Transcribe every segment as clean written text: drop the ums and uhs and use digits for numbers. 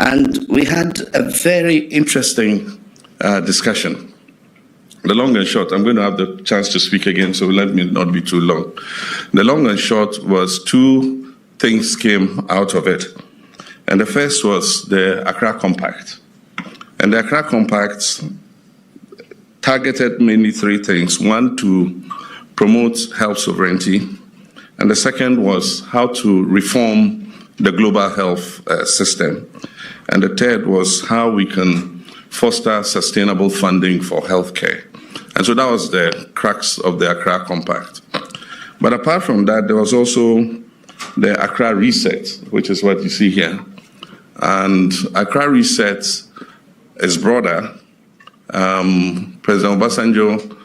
And we had a very interesting discussion. The long and short, I'm going to have the chance to speak again, so let me not be too long. The long and short was two things came out of it. And the first was the Accra Compact. And the Accra Compact targeted mainly three things. One, to promote health sovereignty. And the second was how to reform the global health system. And the third was how we can foster sustainable funding for healthcare. And so that was the crux of the Accra Compact. But apart from that, there was also the Accra Reset, which is what you see here. And Accra Reset is broader. President Obasanjo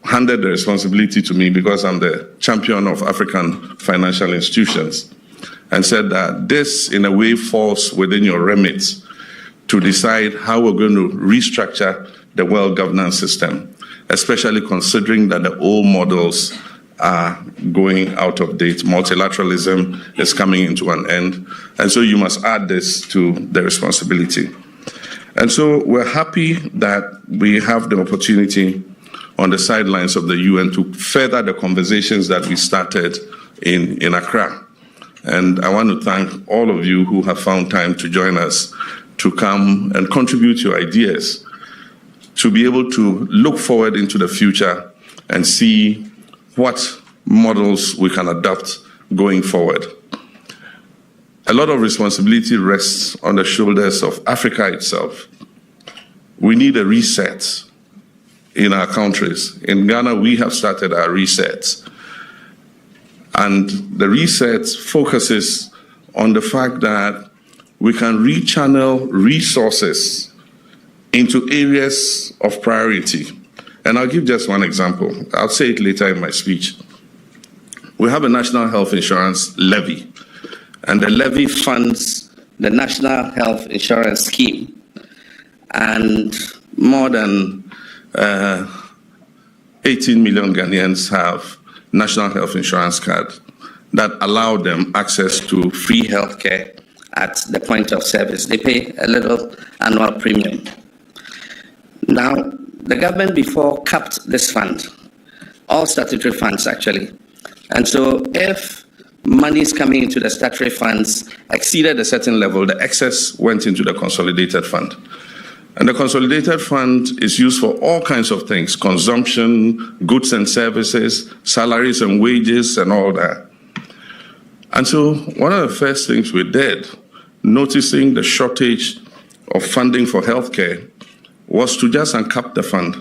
handed the responsibility to me because I'm the champion of African financial institutions, and said that this, in a way, falls within your remit to decide how we're going to restructure the world governance system, especially considering that the old models are going out of date. Multilateralism is coming into an end, and so you must add this to the responsibility. And so we're happy that we have the opportunity on the sidelines of the UN to further the conversations that we started in Accra. And I want to thank all of you who have found time to join us to come and contribute your ideas, to be able to look forward into the future and see what models we can adopt going forward. A lot of responsibility rests on the shoulders of Africa itself. We need a reset in our countries. In Ghana, we have started our reset. And the reset focuses on the fact that we can rechannel resources into areas of priority. And I'll give just one example. I'll say it later in my speech. We have a national health insurance levy, and the levy funds the National Health Insurance Scheme. And more than 18 million Ghanaians have National Health Insurance card that allow them access to free healthcare at the point of service. They pay a little annual premium. Now, the government before capped this fund, all statutory funds actually. And so if monies coming into the statutory funds exceeded a certain level, the excess went into the consolidated fund. And the consolidated fund is used for all kinds of things: consumption, goods and services, salaries and wages, and all that. And so one of the first things we did, noticing the shortage of funding for healthcare, was to just uncap the fund.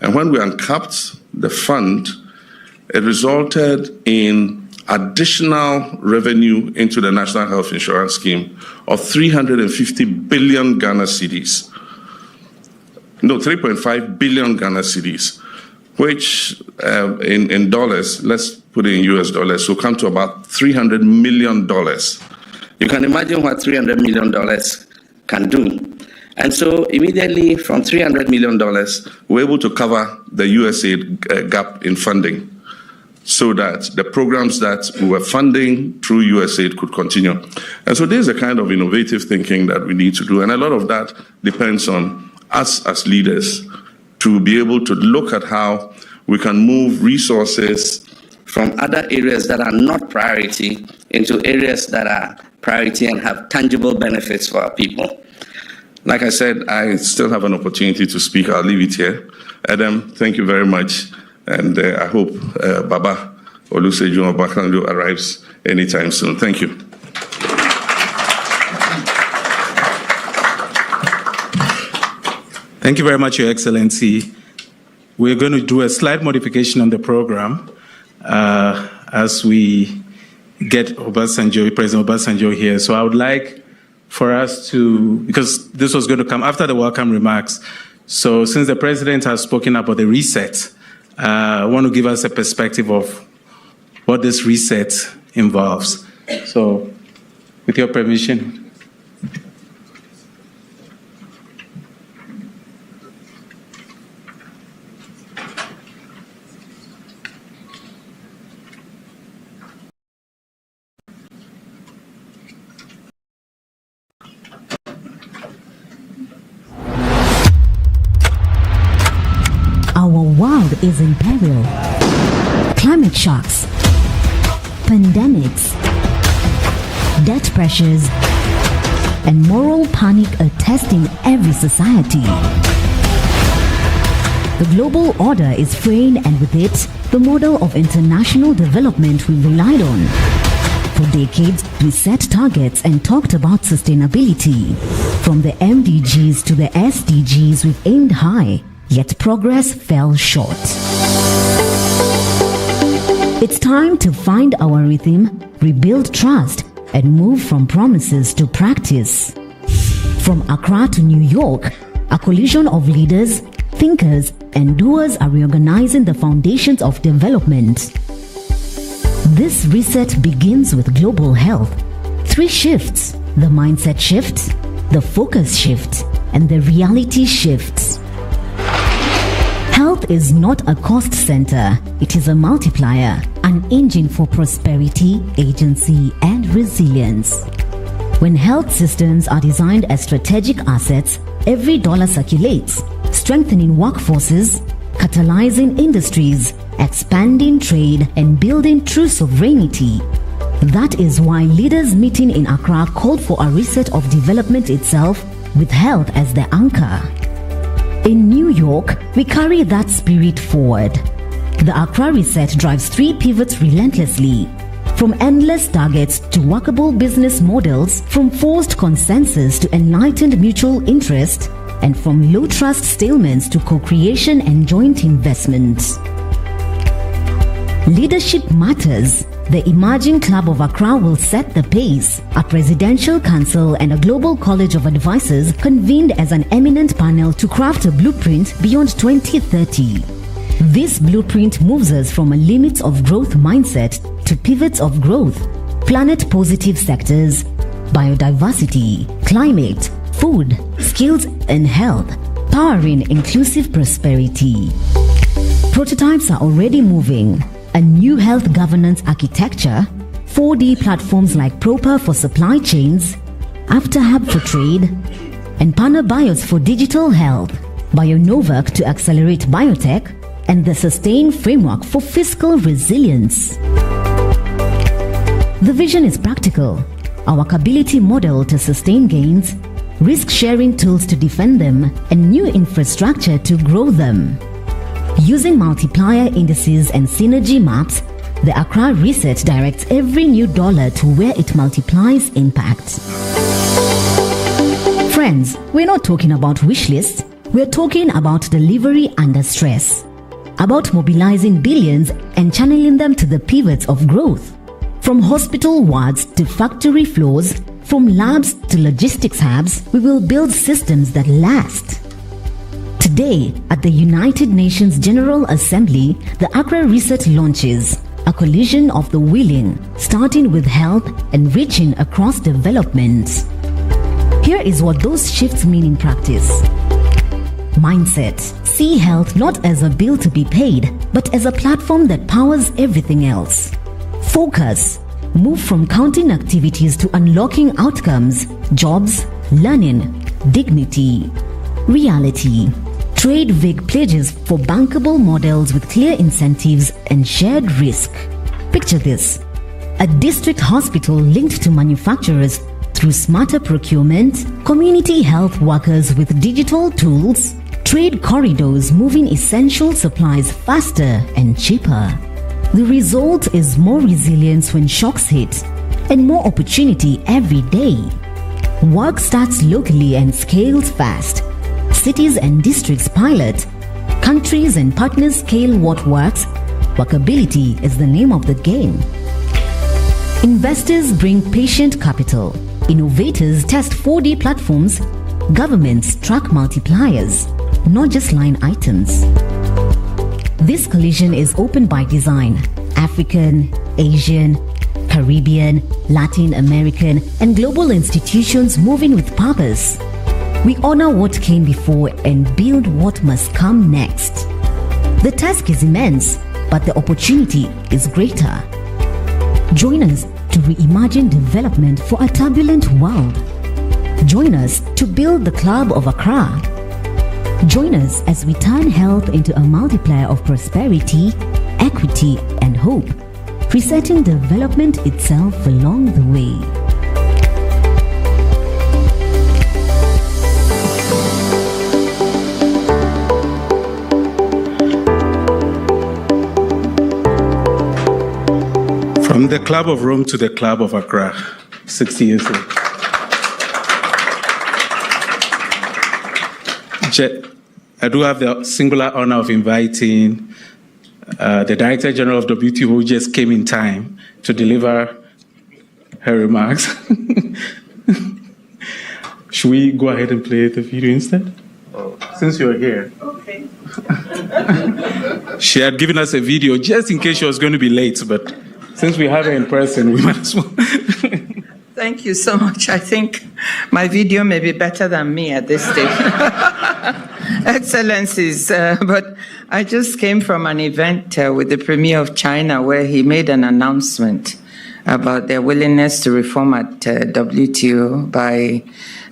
And when we uncapped the fund, it resulted in additional revenue into the National Health Insurance Scheme of 350 billion Ghana cedis. No, 3.5 billion Ghana cedis, which in dollars, let's put it in US dollars, will come to about $300 million. You can imagine what $300 million can do. And so immediately from $300 million, we're able to cover the USAID gap in funding, so that the programs that we were funding through USAID could continue. And so there's a kind of innovative thinking that we need to do. And a lot of that depends on us as leaders to be able to look at how we can move resources from other areas that are not priority into areas that are priority and have tangible benefits for our people. Like I said, I still have an opportunity to speak. I'll leave it here. Adam, thank you very much. And I hope Baba Olusegun Obasanjo arrives anytime soon. Thank you. Thank you very much, Your Excellency. We're going to do a slight modification on the program as we get President Obasanjo here. So I would like for us to, because this was going to come after the welcome remarks. So since the President has spoken about the reset, I want to give us a perspective of what this reset involves. So, with your permission. is in peril. Climate shocks, pandemics, debt pressures, and moral panic are testing every society. The global order is fraying, and with it, the model of international development we relied on. For decades, we set targets and talked about sustainability. From the MDGs to the SDGs, we've aimed high, yet progress fell short. It's time to find our rhythm, rebuild trust, and move from promises to practice. From Accra to New York, a coalition of leaders, thinkers, and doers are reorganizing the foundations of development. This reset begins with global health. 3 shifts: the mindset shift, the focus shift, and the reality shift. Health is not a cost center, it is a multiplier, an engine for prosperity, agency, and resilience. When health systems are designed as strategic assets, every dollar circulates, strengthening workforces, catalyzing industries, expanding trade, and building true sovereignty. That is why leaders meeting in Accra called for a reset of development itself, with health as the anchor. In New York, we carry that spirit forward. The Accra Reset drives 3 pivots relentlessly. From endless targets to workable business models, from forced consensus to enlightened mutual interest, and from low-trust stalemates to co-creation and joint investments. Leadership matters. The Reimaging Club of Accra will set the pace. A presidential council and a global college of advisors convened as an eminent panel to craft a blueprint beyond 2030. This blueprint moves us from a limits of growth mindset to pivots of growth, planet-positive sectors, biodiversity, climate, food, skills and health, powering inclusive prosperity. Prototypes are already moving. A new health governance architecture, 4D platforms like Proper for supply chains, AfterHub for trade, and Panabios for digital health, BioNovak to accelerate biotech, and the Sustain framework for fiscal resilience. The vision is practical. Our capability model to sustain gains, risk-sharing tools to defend them, and new infrastructure to grow them. Using multiplier indices and synergy maps, the Accra Reset directs every new dollar to where it multiplies impact. Friends, we're not talking about wish lists, we're talking about delivery under stress. About mobilizing billions and channeling them to the pivots of growth. From hospital wards to factory floors, from labs to logistics hubs, we will build systems that last. Today, at the United Nations General Assembly, the Accra Reset launches a coalition of the willing, starting with health and reaching across development. Here is what those shifts mean in practice. Mindset. See health not as a bill to be paid, but as a platform that powers everything else. Focus. Move from counting activities to unlocking outcomes, jobs, learning, dignity. Reality. Trade vague pledges for bankable models with clear incentives and shared risk. Picture this: a district hospital linked to manufacturers through smarter procurement, community health workers with digital tools, trade corridors moving essential supplies faster and cheaper. The result is more resilience when shocks hit, and more opportunity every day. Work starts locally and scales fast. Cities and districts pilot. Countries and partners scale what works. Workability is the name of the game. Investors bring patient capital. Innovators test 4D platforms. Governments track multipliers, not just line items. This collision is open by design. African, Asian, Caribbean, Latin American, and global institutions moving with purpose. We honor what came before and build what must come next. The task is immense, but the opportunity is greater. Join us to reimagine development for a turbulent world. Join us to build the Club of Accra. Join us as we turn health into a multiplier of prosperity, equity, and hope, resetting development itself along the way. From the Club of Rome to the Club of Accra, 60 years old. I do have the singular honor of inviting the Director General of WTO, who just came in time to deliver her remarks. Should we go ahead and play the video instead? Since you're here. Okay. She had given us a video just in case she was going to be late, but since we have her in person, we might as well. Thank you so much. I think my video may be better than me at this stage. Excellencies, but I just came from an event with the Premier of China where he made an announcement about their willingness to reform at WTO by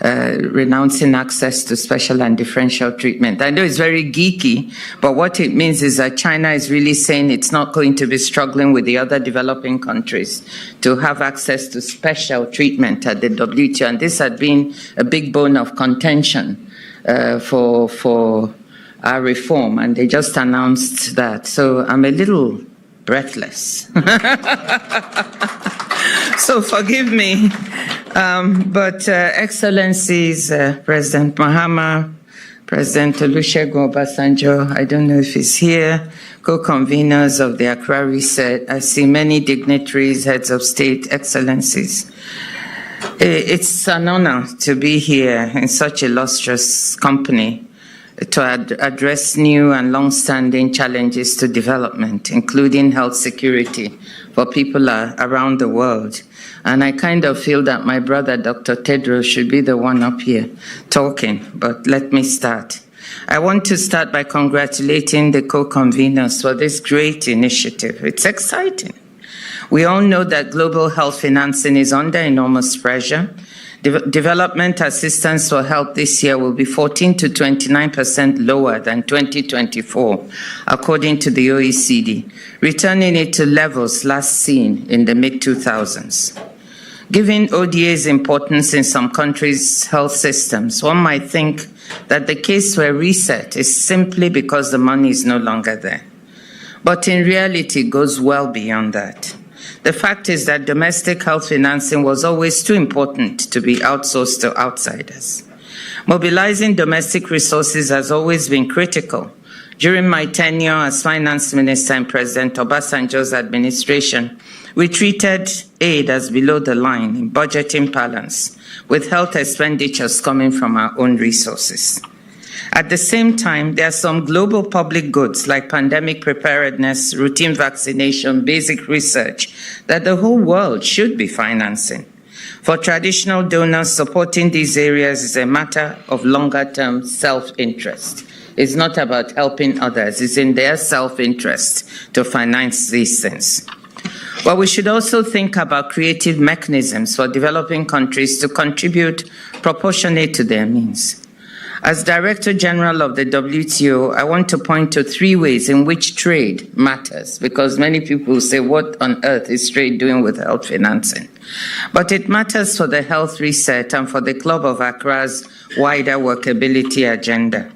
renouncing access to special and differential treatment. I know it's very geeky, but what it means is that China is really saying it's not going to be struggling with the other developing countries to have access to special treatment at the WTO. And this had been a big bone of contention for our reform, and they just announced that. So I'm a little breathless. So forgive me. But Excellencies, President Mahama, President Olusegun Obasanjo, I don't know if he's here, co-conveners of the Accra Reset, I see many dignitaries, heads of state, Excellencies. It's an honor to be here in such illustrious company to address new and long-standing challenges to development, including health security for people around the world. And I kind of feel that my brother, Dr. Tedros, should be the one up here talking, but let me start. I want to start by congratulating the co-conveners for this great initiative. It's exciting. We all know that global health financing is under enormous pressure. Development assistance for health this year will be 14 to 29% lower than 2024, according to the OECD, returning it to levels last seen in the mid-2000s. Given ODA's importance in some countries' health systems, one might think that the case for a reset is simply because the money is no longer there. But in reality, it goes well beyond that. The fact is that domestic health financing was always too important to be outsourced to outsiders. Mobilizing domestic resources has always been critical. During my tenure as finance minister in President Obasanjo's administration, we treated aid as below the line in budgeting balance, with health expenditures coming from our own resources. At the same time, there are some global public goods like pandemic preparedness, routine vaccination, basic research that the whole world should be financing. For traditional donors, supporting these areas is a matter of longer-term self-interest. It's not about helping others. It's in their self-interest to finance these things. But we should also think about creative mechanisms for developing countries to contribute proportionate to their means. As Director General of the WTO, I want to point to 3 ways in which trade matters, because many people say, what on earth is trade doing with health financing? But it matters for the health reset and for the Club of Accra's wider workability agenda.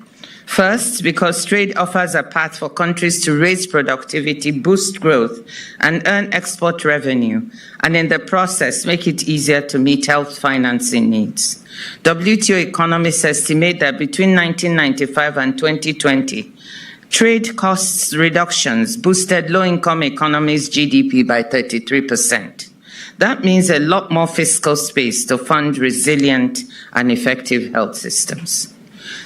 First, because trade offers a path for countries to raise productivity, boost growth, and earn export revenue, and in the process, make it easier to meet health financing needs. WTO economists estimate that between 1995 and 2020, trade costs reductions boosted low-income economies' GDP by 33%. That means a lot more fiscal space to fund resilient and effective health systems.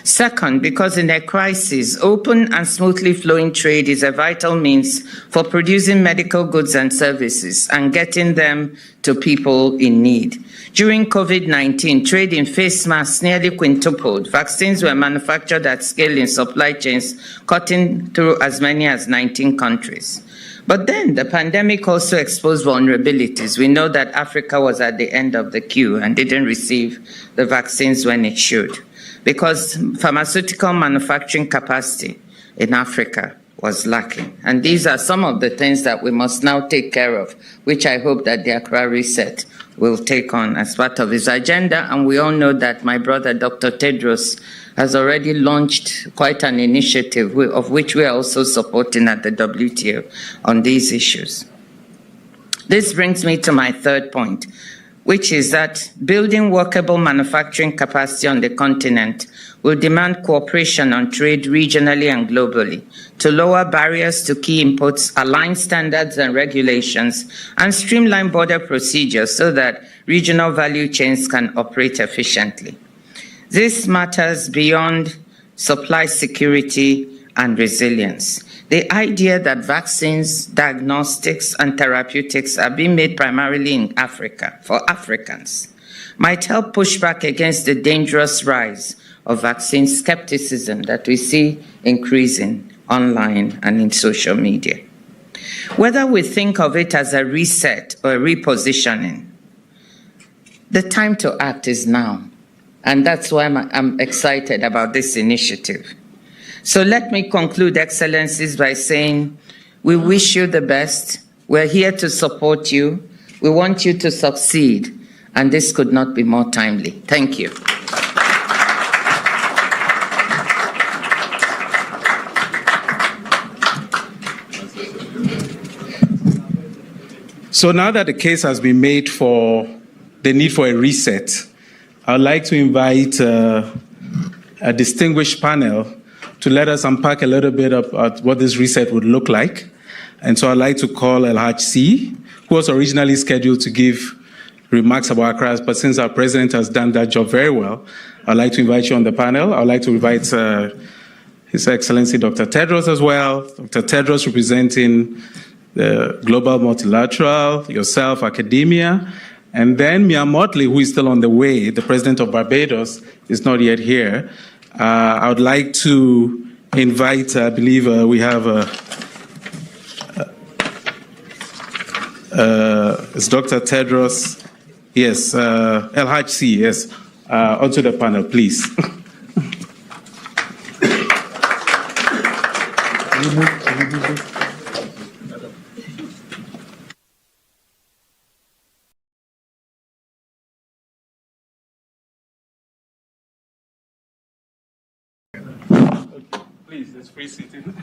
Second, because in a crisis, open and smoothly flowing trade is a vital means for producing medical goods and services and getting them to people in need. During COVID-19, trade in face masks nearly quintupled. Vaccines were manufactured at scale in supply chains, cutting through as many as 19 countries. But then the pandemic also exposed vulnerabilities. We know that Africa was at the end of the queue and didn't receive the vaccines when it should, because pharmaceutical manufacturing capacity in Africa was lacking. And these are some of the things that we must now take care of, which I hope that the Accra Reset will take on as part of his agenda. And we all know that my brother, Dr. Tedros, has already launched quite an initiative of which we are also supporting at the WTO on these issues. This brings me to my third point, which is that building workable manufacturing capacity on the continent will demand cooperation on trade regionally and globally to lower barriers to key inputs, align standards and regulations, and streamline border procedures so that regional value chains can operate efficiently. This matters beyond supply security and resilience. The idea that vaccines, diagnostics, and therapeutics are being made primarily in Africa for Africans might help push back against the dangerous rise of vaccine skepticism that we see increasing online and in social media. Whether we think of it as a reset or a repositioning, the time to act is now. And that's why I'm excited about this initiative. So let me conclude, Excellencies, by saying we wish you the best. We're here to support you. We want you to succeed. And this could not be more timely. Thank you. So now that the case has been made for the need for a reset, I'd like to invite a distinguished panel to let us unpack a little bit about what this reset would look like. And so I'd like to call El-Haj C, who was originally scheduled to give remarks about Accra, but since our president has done that job very well, I'd like to invite you on the panel. I'd like to invite His Excellency Dr. Tedros as well. Dr. Tedros representing the Global Multilateral, yourself, academia, and then Mia Motley, who is still on the way, the president of Barbados, is not yet here. I would like to invite, I believe we have it's Dr. Tedros, yes, El-Haj C, yes, onto the panel, please. Please, there's free seating.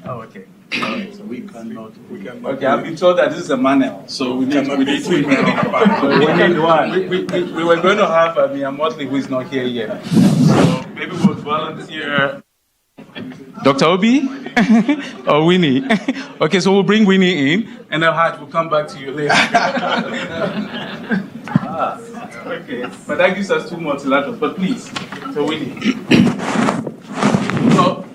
Oh, okay. All right, so we cannot. Okay, I've been told that this is a manual, so we need to. We need one. We were going to have Mia Motley, who is not here yet. So maybe we'll volunteer. Dr. Obi or Winnie? Okay, so we'll bring Winnie in, and El-Haj will come back to you later. Okay, but that gives us two multilaterals. But please, so Winnie. So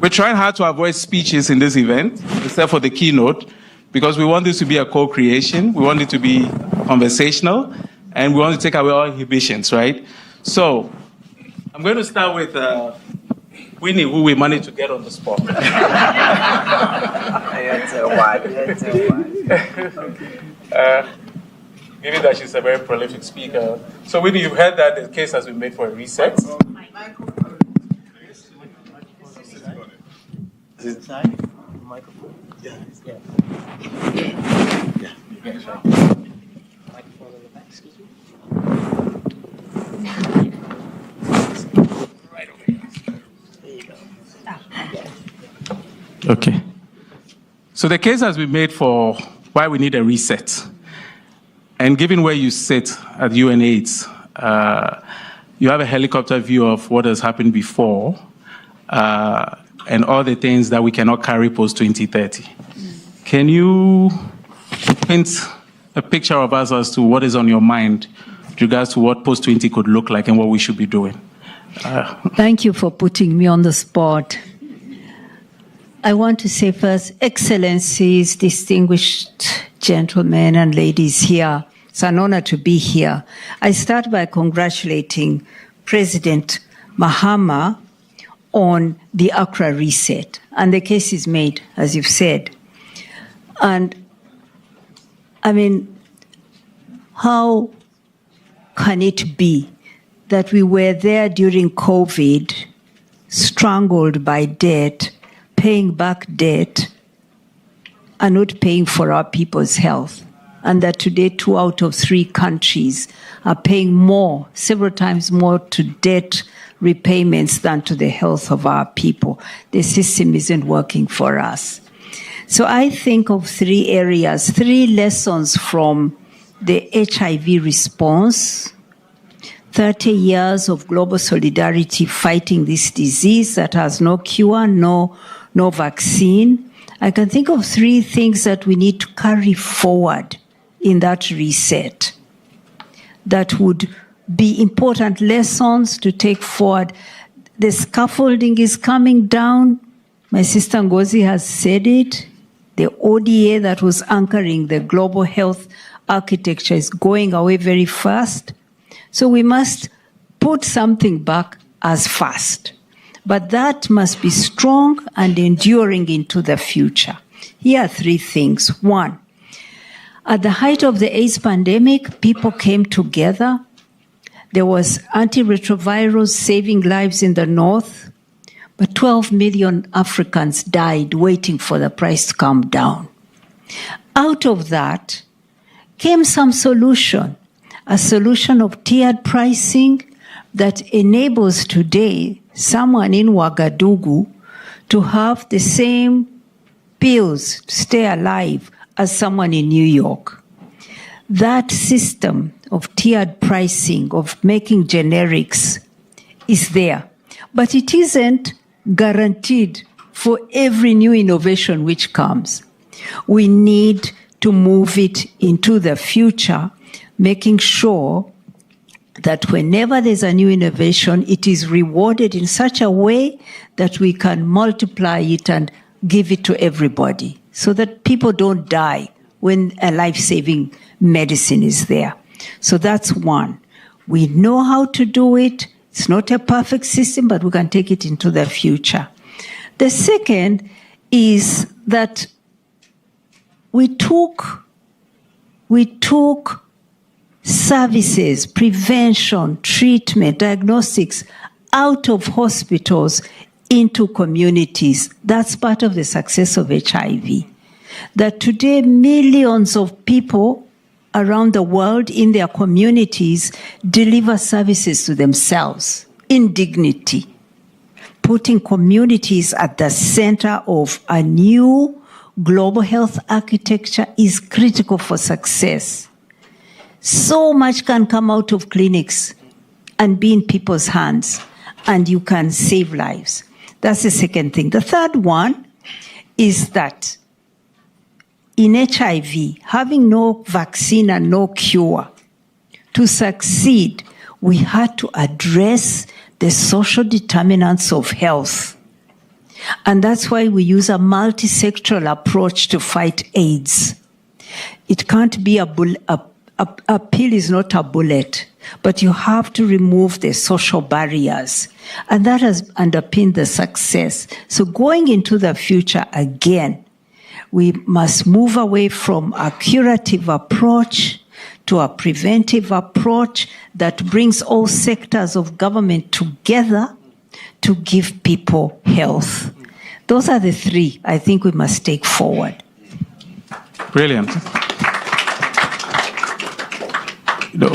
we're trying hard to avoid speeches in this event, except for the keynote, because we want this to be a co-creation. We want it to be conversational, and we want to take away all inhibitions, right? So I'm going to start with Winnie, who we managed to get on the spot. Given that she's a very prolific speaker. So Winnie, you've heard that the case has been made for a reset. Is it microphone? Yeah. Microphone in the back, excuse me. Right over here. There you go. Okay. So the case has been made for why we need a reset. And given where you sit at UNAIDS, you have a helicopter view of what has happened before and all the things that we cannot carry post-2030. Can you paint a picture of us as to what is on your mind with regards to what post-20 could look like and what we should be doing? Thank you for putting me on the spot. I want to say first, Excellencies, distinguished gentlemen and ladies here, it's an honor to be here. I start by congratulating President Mahama on the Accra reset. And the case is made, as you've said. And I mean, how can it be that we were there during COVID, strangled by debt, paying back debt, and not paying for our people's health? And that today 2 out of 3 countries are paying more, several times more, to debt repayments than to the health of our people. The system isn't working for us. So I think of 3 areas, 3 lessons from the HIV response, 30 years of global solidarity fighting this disease that has no cure, no vaccine. I can think of 3 things that we need to carry forward in that reset that would be important lessons to take forward. The scaffolding is coming down. My sister Ngozi has said it. The ODA that was anchoring the global health architecture is going away very fast. So we must put something back as fast. But that must be strong and enduring into the future. Here are 3 things. 1, at the height of the AIDS pandemic, people came together. There was antiretrovirals saving lives in the north, but 12 million Africans died waiting for the price to come down. Out of that came some solution, a solution of tiered pricing that enables today someone in Ouagadougou to have the same pills to stay alive as someone in New York. That system of tiered pricing, of making generics, is there. But it isn't guaranteed for every new innovation which comes. We need to move it into the future, making sure that whenever there's a new innovation, it is rewarded in such a way that we can multiply it and give it to everybody so that people don't die when a life-saving medicine is there. So that's 1. We know how to do it. It's not a perfect system, but we can take it into the future. The second is that we took services, prevention, treatment, diagnostics out of hospitals into communities. That's part of the success of HIV. That today millions of people around the world in their communities deliver services to themselves in dignity. Putting communities at the center of a new global health architecture is critical for success. So much can come out of clinics and be in people's hands, and you can save lives. That's the second thing. The third one is that in HIV, having no vaccine and no cure, to succeed, we had to address the social determinants of health. And that's why we use a multi-sectoral approach to fight AIDS. It can't be a pill is not a bullet, but you have to remove the social barriers. And that has underpinned the success. So going into the future again, we must move away from a curative approach to a preventive approach that brings all sectors of government together to give people health. Those are the 3 I think we must take forward. Brilliant.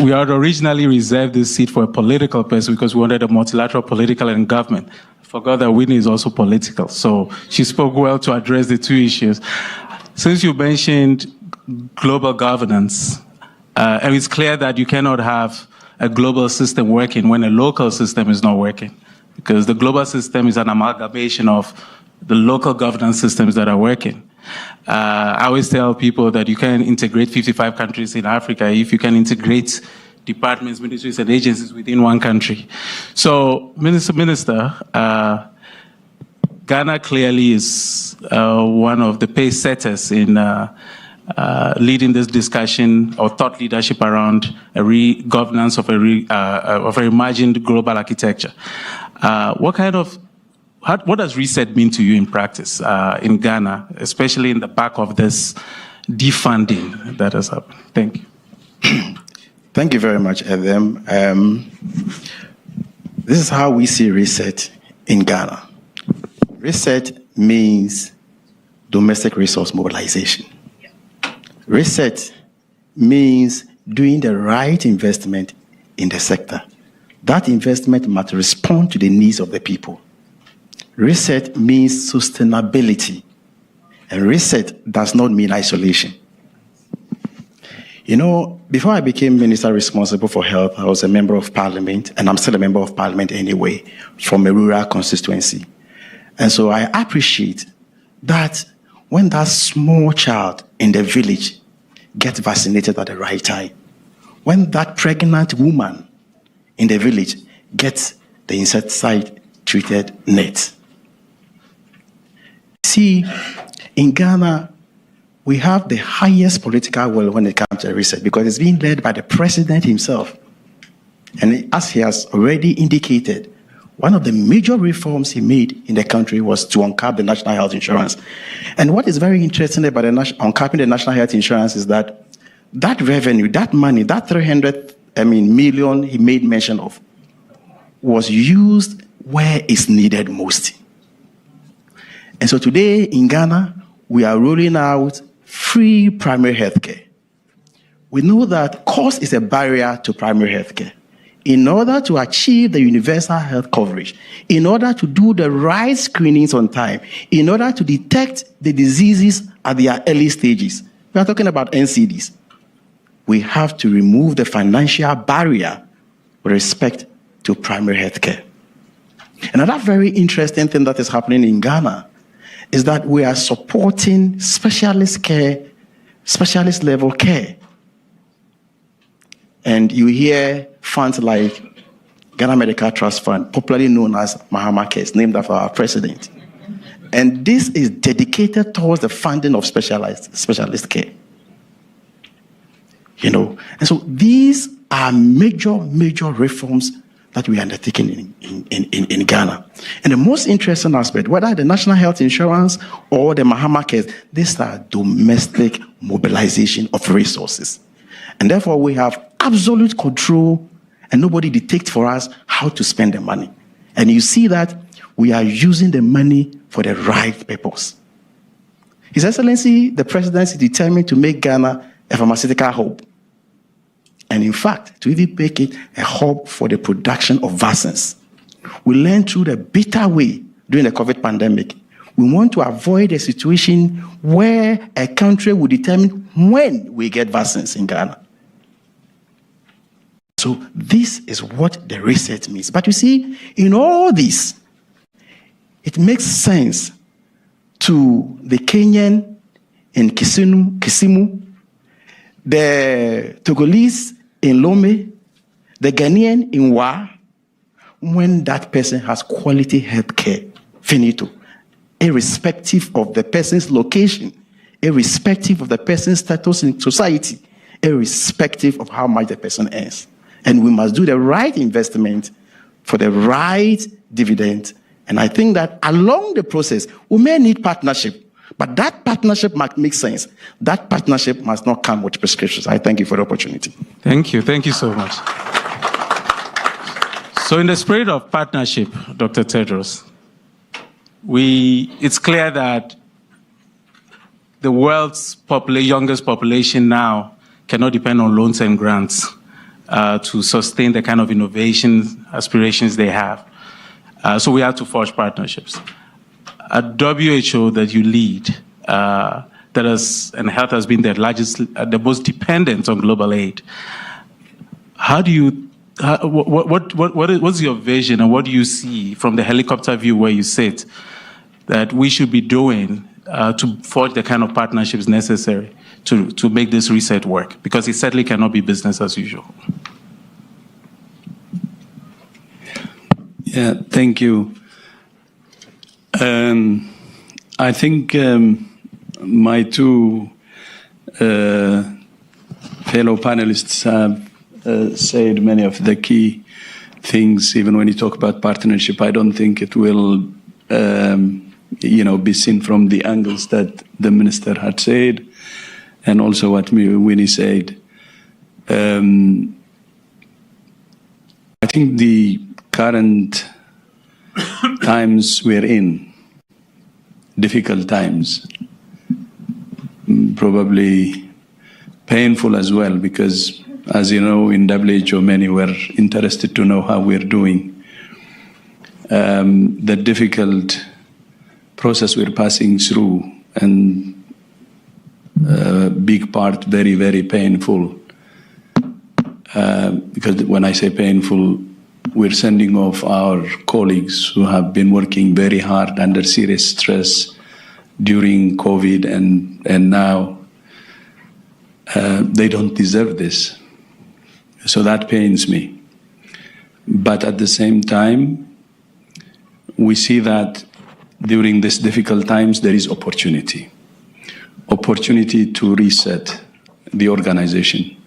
We had originally reserved this seat for a political person because we wanted a multilateral political and government. Forgot that Whitney is also political, so she spoke well to address the 2 issues. Since you mentioned global governance, and it's clear that you cannot have a global system working when a local system is not working, because the global system is an amalgamation of the local governance systems that are working. I always tell people that you can integrate 55 countries in Africa if you can integrate departments, ministries, and agencies within one country. So, Minister, Ghana clearly is one of the pace setters in leading this discussion or thought leadership around governance of a reimagined global architecture. What kind of what does reset mean to you in practice in Ghana, especially in the back of this defunding that has happened? Thank you. Thank you very much, Edem. This is how we see reset in Ghana. Reset means domestic resource mobilization. Reset means doing the right investment in the sector. That investment must respond to the needs of the people. Reset means sustainability. And reset does not mean isolation. You know, before I became minister responsible for health, I was a member of parliament, and I'm still a member of parliament anyway, from a rural constituency. And so I appreciate that when that small child in the village gets vaccinated at the right time, when that pregnant woman in the village gets the insecticide-treated net. See, in Ghana, we have the highest political will when it comes to research because it's being led by the president himself. And as he has already indicated, one of the major reforms he made in the country was to uncap the national health insurance. And what is very interesting about uncapping the national health insurance is that that revenue, that money, that 300 million he made mention of, was used where it's needed most. And so today in Ghana, we are rolling out free primary health care. We know that cost is a barrier to primary health care. In order to achieve the universal health coverage, in order to do the right screenings on time, in order to detect the diseases at their early stages, we are talking about NCDs. We have to remove the financial barrier with respect to primary health care. Another very interesting thing that is happening in Ghana is that we are supporting specialist care, specialist level care. And you hear funds like Ghana Medical Trust Fund, popularly known as Mahama Cares, named after our president. And this is dedicated towards the funding of specialist care. You know, and so these are major reforms that we are undertaking in Ghana. And the most interesting aspect, whether the national health insurance or the Mahama Cares, these are domestic mobilization of resources. And therefore, we have absolute control and nobody dictates for us how to spend the money. And you see that we are using the money for the right purpose. His Excellency, the Presidency, is determined to make Ghana a pharmaceutical hub. And in fact, to even make it a hub for the production of vaccines. We learned through the bitter way during the COVID pandemic. We want to avoid a situation where a country will determine when we get vaccines in Ghana. So this is what the reset means. But you see, in all this, it makes sense to the Kenyan in Kisimu, the Togolese in Lome, the Ghanaian in Wa, when that person has quality health care, finito, irrespective of the person's location, irrespective of the person's status in society, irrespective of how much the person earns. And we must do the right investment for the right dividend. And I think that along the process, we may need partnership, but that partnership must make sense. That partnership must not come with prescriptions. I thank you for the opportunity. Thank you. Thank you so much. So in the spirit of partnership, Dr. Tedros, it's clear that the world's youngest population now cannot depend on loans and grants to sustain the kind of innovation aspirations they have. So we have to forge partnerships. At WHO that you lead, and health has been the most dependent on global aid. What's your vision and what do you see from the helicopter view where you sit that we should be doing to forge the kind of partnerships necessary to make this reset work? Because it certainly cannot be business as usual. Yeah, thank you. I think my two fellow panelists have said many of the key things. Even when you talk about partnership, I don't think it will be seen from the angles that the minister had said, and also what Winnie said. I think the current times we're in, difficult times, probably painful as well, because as you know, in WHO, many were interested to know how we're doing. The difficult process we're passing through, and big part very, very painful. Because when I say painful, we're sending off our colleagues who have been working very hard under serious stress during COVID, and now they don't deserve this. So that pains me. But at the same time, we see that during these difficult times, there is opportunity to reset the organization,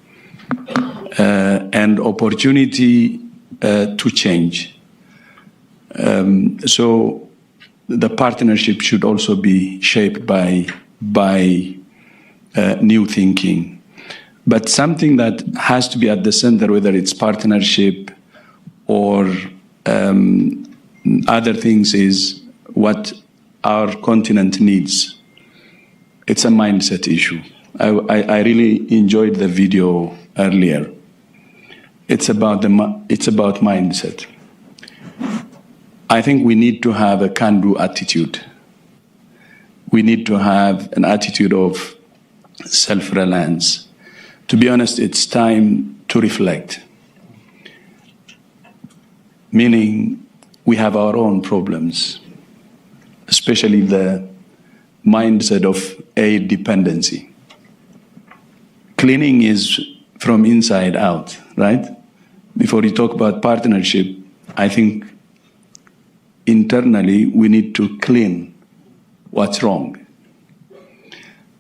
and opportunity to change. So the partnership should also be shaped by new thinking. But something that has to be at the center, whether it's partnership or other things, is what our continent needs. It's a mindset issue. I really enjoyed the video earlier. It's about mindset. I think we need to have a can-do attitude. We need to have an attitude of self-reliance. To be honest, it's time to reflect. Meaning, we have our own problems, especially the mindset of aid dependency. Cleaning is from inside out, right? Before you talk about partnership, I think internally we need to clean what's wrong.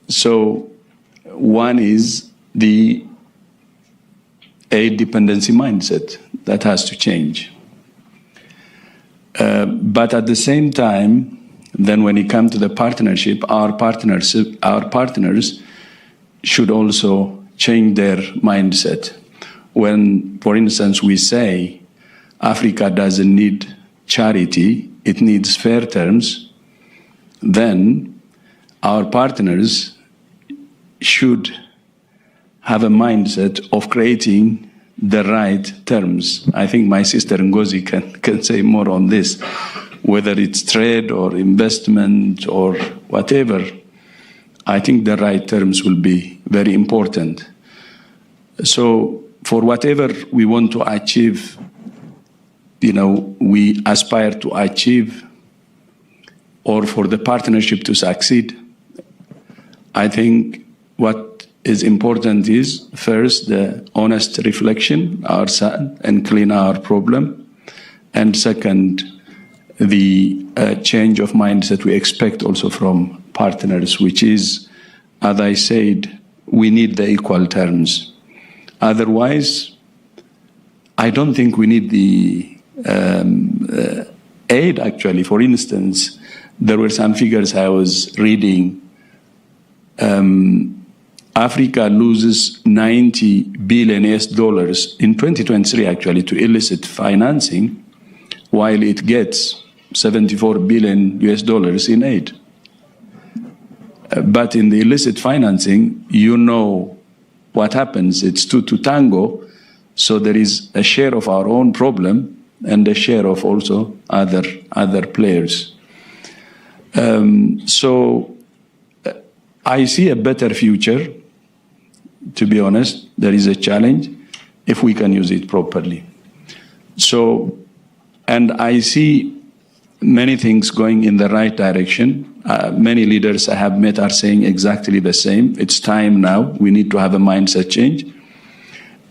So one is the aid dependency mindset that has to change. But at the same time, then when it comes to the partnership, our partners should also change their mindset. When, for instance, we say Africa doesn't need charity, it needs fair terms, then our partners should have a mindset of creating the right terms. I think my sister Ngozi can say more on this, whether it's trade or investment or whatever. I think the right terms will be very important. So for whatever we want to achieve, we aspire to achieve, or for the partnership to succeed, I think what is important is, first, the honest reflection ourselves and clean our problem, and second, the change of mindset we expect also from partners, which is, as I said, we need the equal terms. Otherwise, I don't think we need the aid, actually. For instance, there were some figures I was reading. Africa loses $90 billion in 2023, actually, to illicit financing, while it gets $74 billion in aid. But in the illicit financing, what happens. It's two to tango. So there is a share of our own problem and a share of also other players. So I see a better future, to be honest. There is a challenge if we can use it properly. So, and I see many things going in the right direction. Many leaders I have met are saying exactly the same. It's time now. We need to have a mindset change.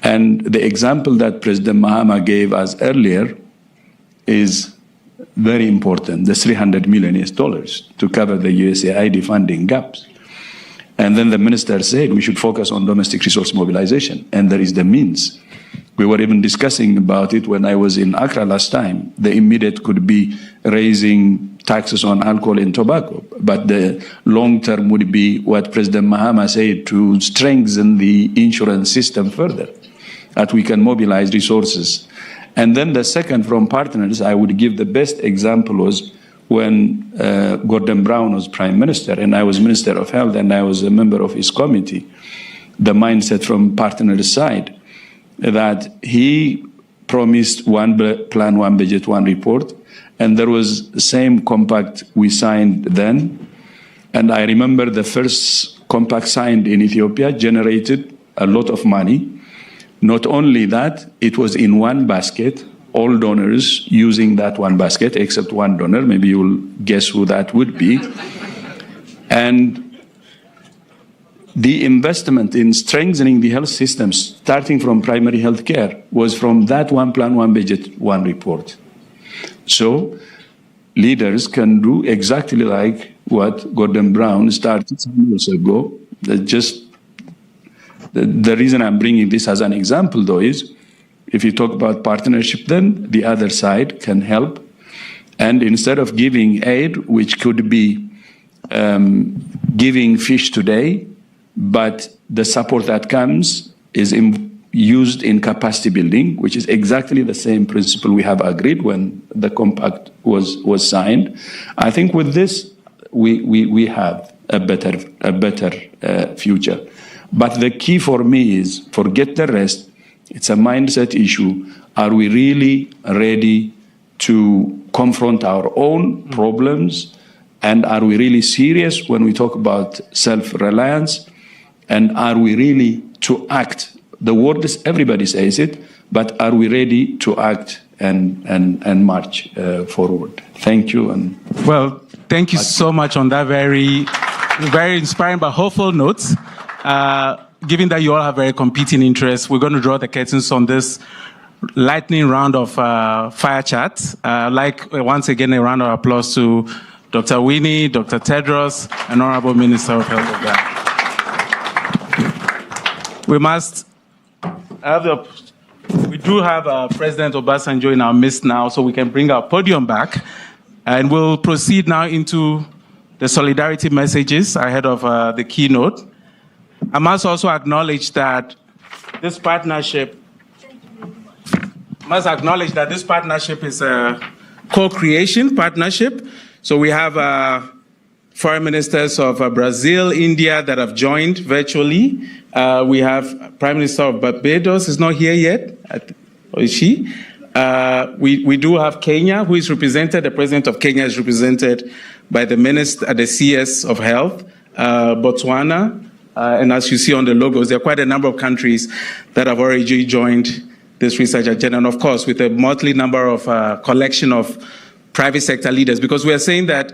And the example that President Mahama gave us earlier is very important, the $300 million to cover the USAID funding gaps. And then the minister said we should focus on domestic resource mobilization, and there is the means. We were even discussing about it when I was in Accra last time. The immediate could be raising taxes on alcohol and tobacco. But the long term would be what President Mahama said, to strengthen the insurance system further, that we can mobilize resources. And then the second, from partners, I would give the best example was when Gordon Brown was Prime Minister and I was Minister of Health and I was a member of his committee. The mindset from partners' side, that he promised one plan, one budget, one report, and there was the same compact we signed then. And I remember the first compact signed in Ethiopia generated a lot of money. Not only that, it was in one basket, all donors using that one basket, except one donor. Maybe you'll guess who that would be. And the investment in strengthening the health systems, starting from primary health care, was from that one plan, one budget, one report. So leaders can do exactly like what Gordon Brown started some years ago. The reason I'm bringing this as an example, though, is if you talk about partnership, then the other side can help. And instead of giving aid, which could be giving fish today, but the support that comes is used in capacity building, which is exactly the same principle we have agreed when the compact was signed. I think with this, we have a better future. But the key for me is, forget the rest, it's a mindset issue. Are we really ready to confront our own problems? And are we really serious when we talk about self-reliance? And are we ready to act? The word is, everybody says it, but are we ready to act and march forward? Thank you. And well, thank you so much on that very, very inspiring but hopeful note. Given that you all have very competing interests, we're going to draw the curtains on this lightning round of fire chat. Like, once again, a round of applause to Dr. Winnie, Dr. Tedros, and Honorable Minister of Health of Ghana. We do have President Obasanjo in our midst now, so we can bring our podium back. And we'll proceed now into the solidarity messages ahead of the keynote. I must also acknowledge that this partnership is a co-creation partnership. So we have foreign ministers of Brazil, India that have joined virtually. We have Prime Minister of Barbados is not here yet, or is she? We do have Kenya, who is represented. The President of Kenya is represented by the Minister, the CS of Health, Botswana. And as you see on the logos, there are quite a number of countries that have already joined this research agenda. And of course, with a motley number of collection of private sector leaders, because we are saying that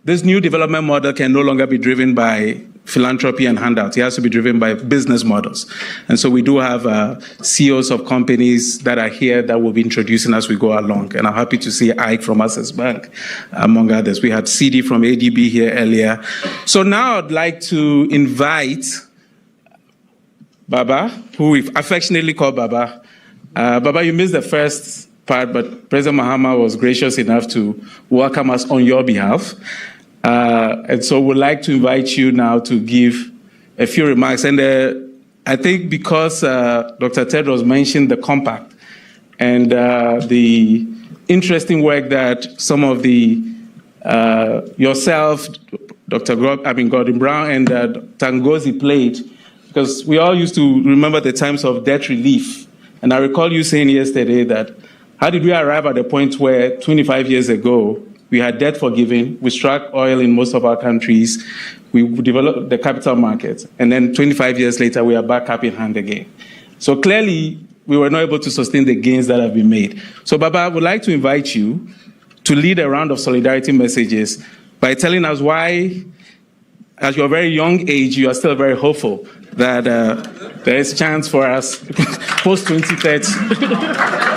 this new development model can no longer be driven by philanthropy and handouts. It has to be driven by business models. And so we do have CEOs of companies that are here that we'll be introducing as we go along. And I'm happy to see Ike from Access Bank, among others. We had CD from ADB here earlier. So now I'd like to invite Baba, who we affectionately call Baba. Baba, you missed the first part, but President Mahama was gracious enough to welcome us on your behalf. And so we'd like to invite you now to give a few remarks. And I think because Dr. Tedros mentioned the compact and the interesting work that some of the, yourself, Gordon Brown and Tangozi played, because we all used to remember the times of debt relief. And I recall you saying yesterday that, how did we arrive at the point where 25 years ago, we had debt forgiving, we struck oil in most of our countries, we developed the capital markets, and then 25 years later, we are back up in hand again. So clearly, we were not able to sustain the gains that have been made. So Baba, I would like to invite you to lead a round of solidarity messages by telling us why, at your very young age, you are still very hopeful that there is chance for us post-2030.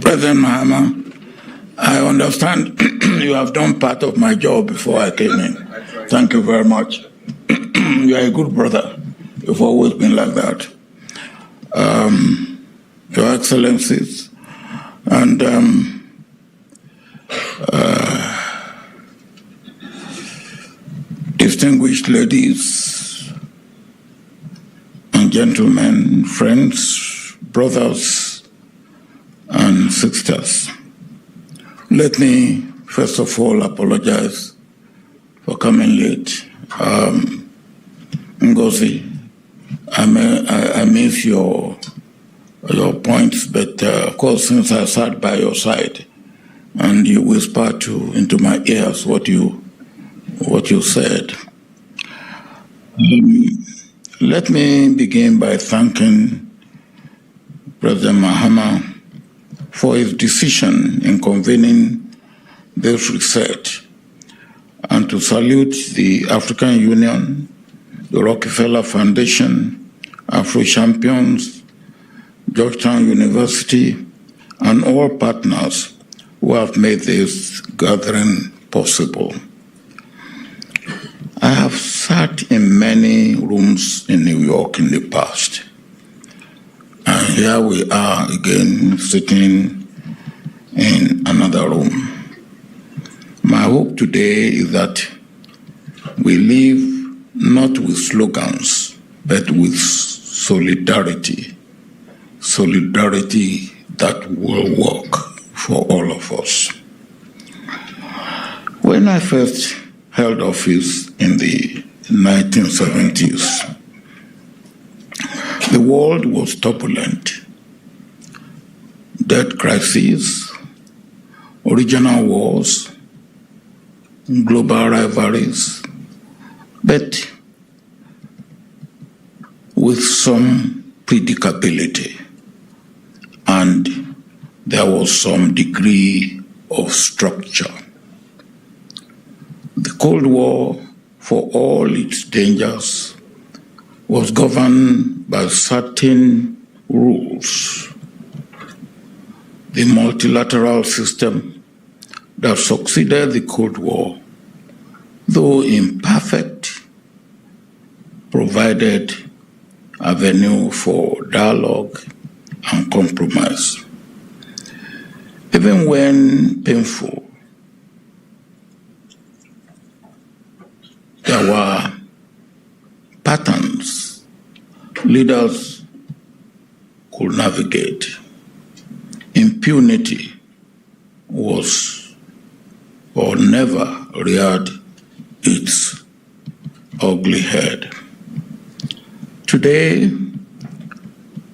President Mahama, I understand you have done part of my job before I came in. Thank you very much. You are a good brother. You've always been like that. Your Excellencies, and distinguished ladies and gentlemen, friends, brothers and sisters. Let me first of all apologize for coming late. Ngozi, I miss your points, but of course, since I sat by your side and you whispered into my ears what you said, let me begin by thanking President Mahama for his decision in convening this research, and to salute the African Union, the Rockefeller Foundation, Afro Champions, Georgetown University, and all partners who have made this gathering possible. I have sat in many rooms in New York in the past, and here we are again sitting in another room. My hope today is that we live not with slogans, but with solidarity. Solidarity that will work for all of us. When I first held office in the 1970s, the world was turbulent. Debt crises, regional wars, global rivalries, but with some predictability, and there was some degree of structure. The Cold War, for all its dangers, was governed by certain rules. The multilateral system that succeeded the Cold War, though imperfect, provided avenue for dialogue and compromise. Even when painful, there were patterns leaders could navigate. Impunity was or never reared its ugly head. Today,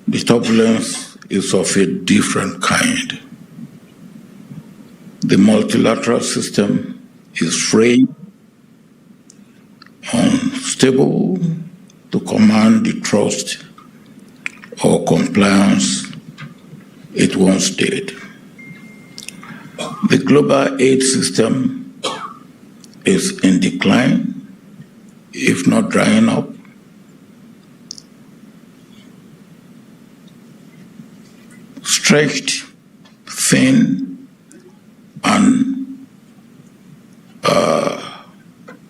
the turbulence is of a different kind. The multilateral system is frayed, unstable to command the trust or compliance it once did. The global aid system is in decline, if not drying up. Stretched, thin, and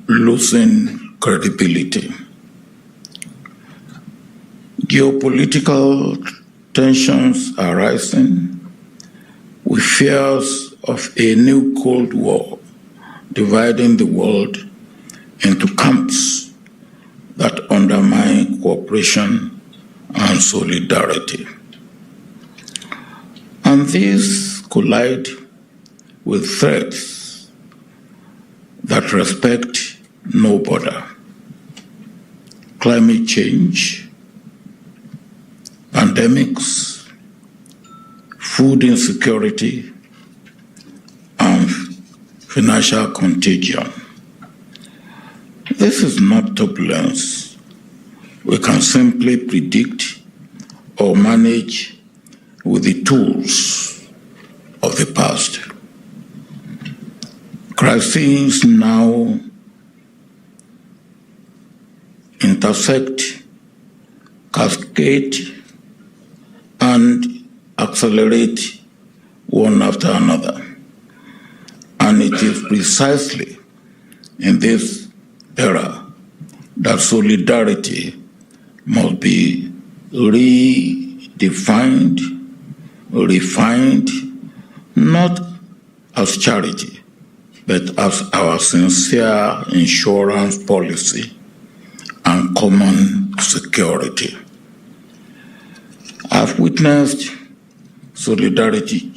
losing credibility. Geopolitical tensions are rising, with fears of a new Cold War dividing the world into camps that undermine cooperation and solidarity. And these collide with threats that respect no border. Climate change, pandemics, food insecurity, and financial contagion. This is not turbulence we can simply predict or manage with the tools of the past. Crises now intersect, cascade, and accelerate one after another. And it is precisely in this era that solidarity must be reinvigorated. defined, refined, not as charity, but as our sincere insurance policy and common security. I've witnessed solidarity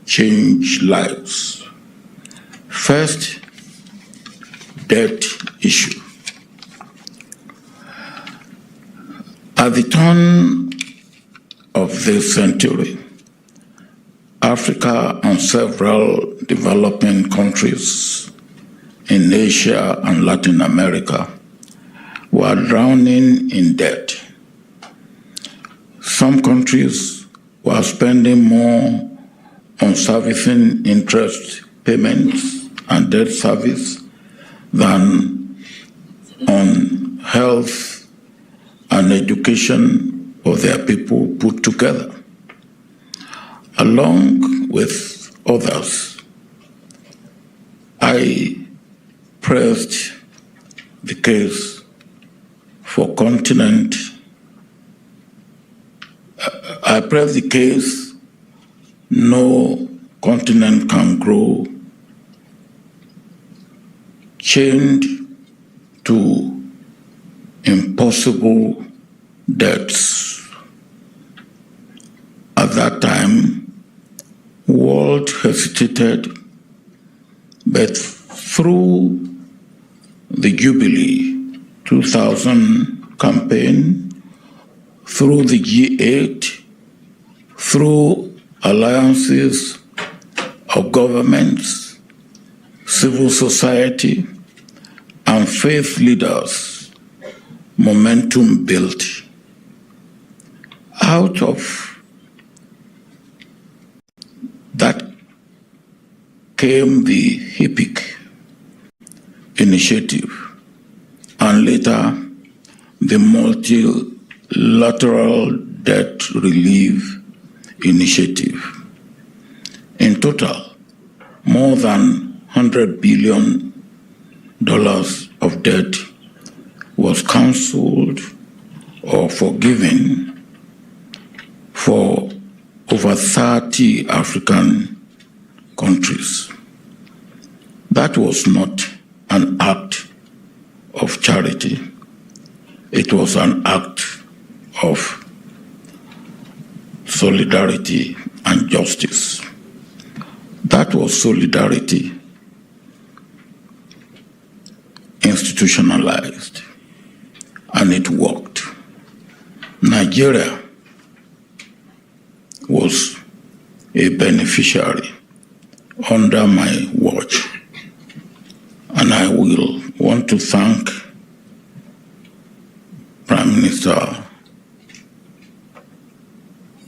change lives. First, debt issue. At the turn of this century, Africa and several developing countries in Asia and Latin America were drowning in debt. Some countries were spending more on servicing interest payments and debt service than on health and education of their people put together. Along with others, I pressed the case for continent. I pressed the case no continent can grow chained to impossible debts. At that time, world hesitated, but through the Jubilee 2000 campaign, through the G8, through alliances of governments, civil society, and faith leaders, momentum built. Out of that came the HIPIC initiative, and later the multilateral debt relief initiative. In total, more than $100 billion of debt was cancelled or forgiven for over 30 African countries. That was not an act of charity. It was an act of solidarity and justice. That was solidarity institutionalized, and it worked. Nigeria was a beneficiary under my watch, and I will want to thank Prime Minister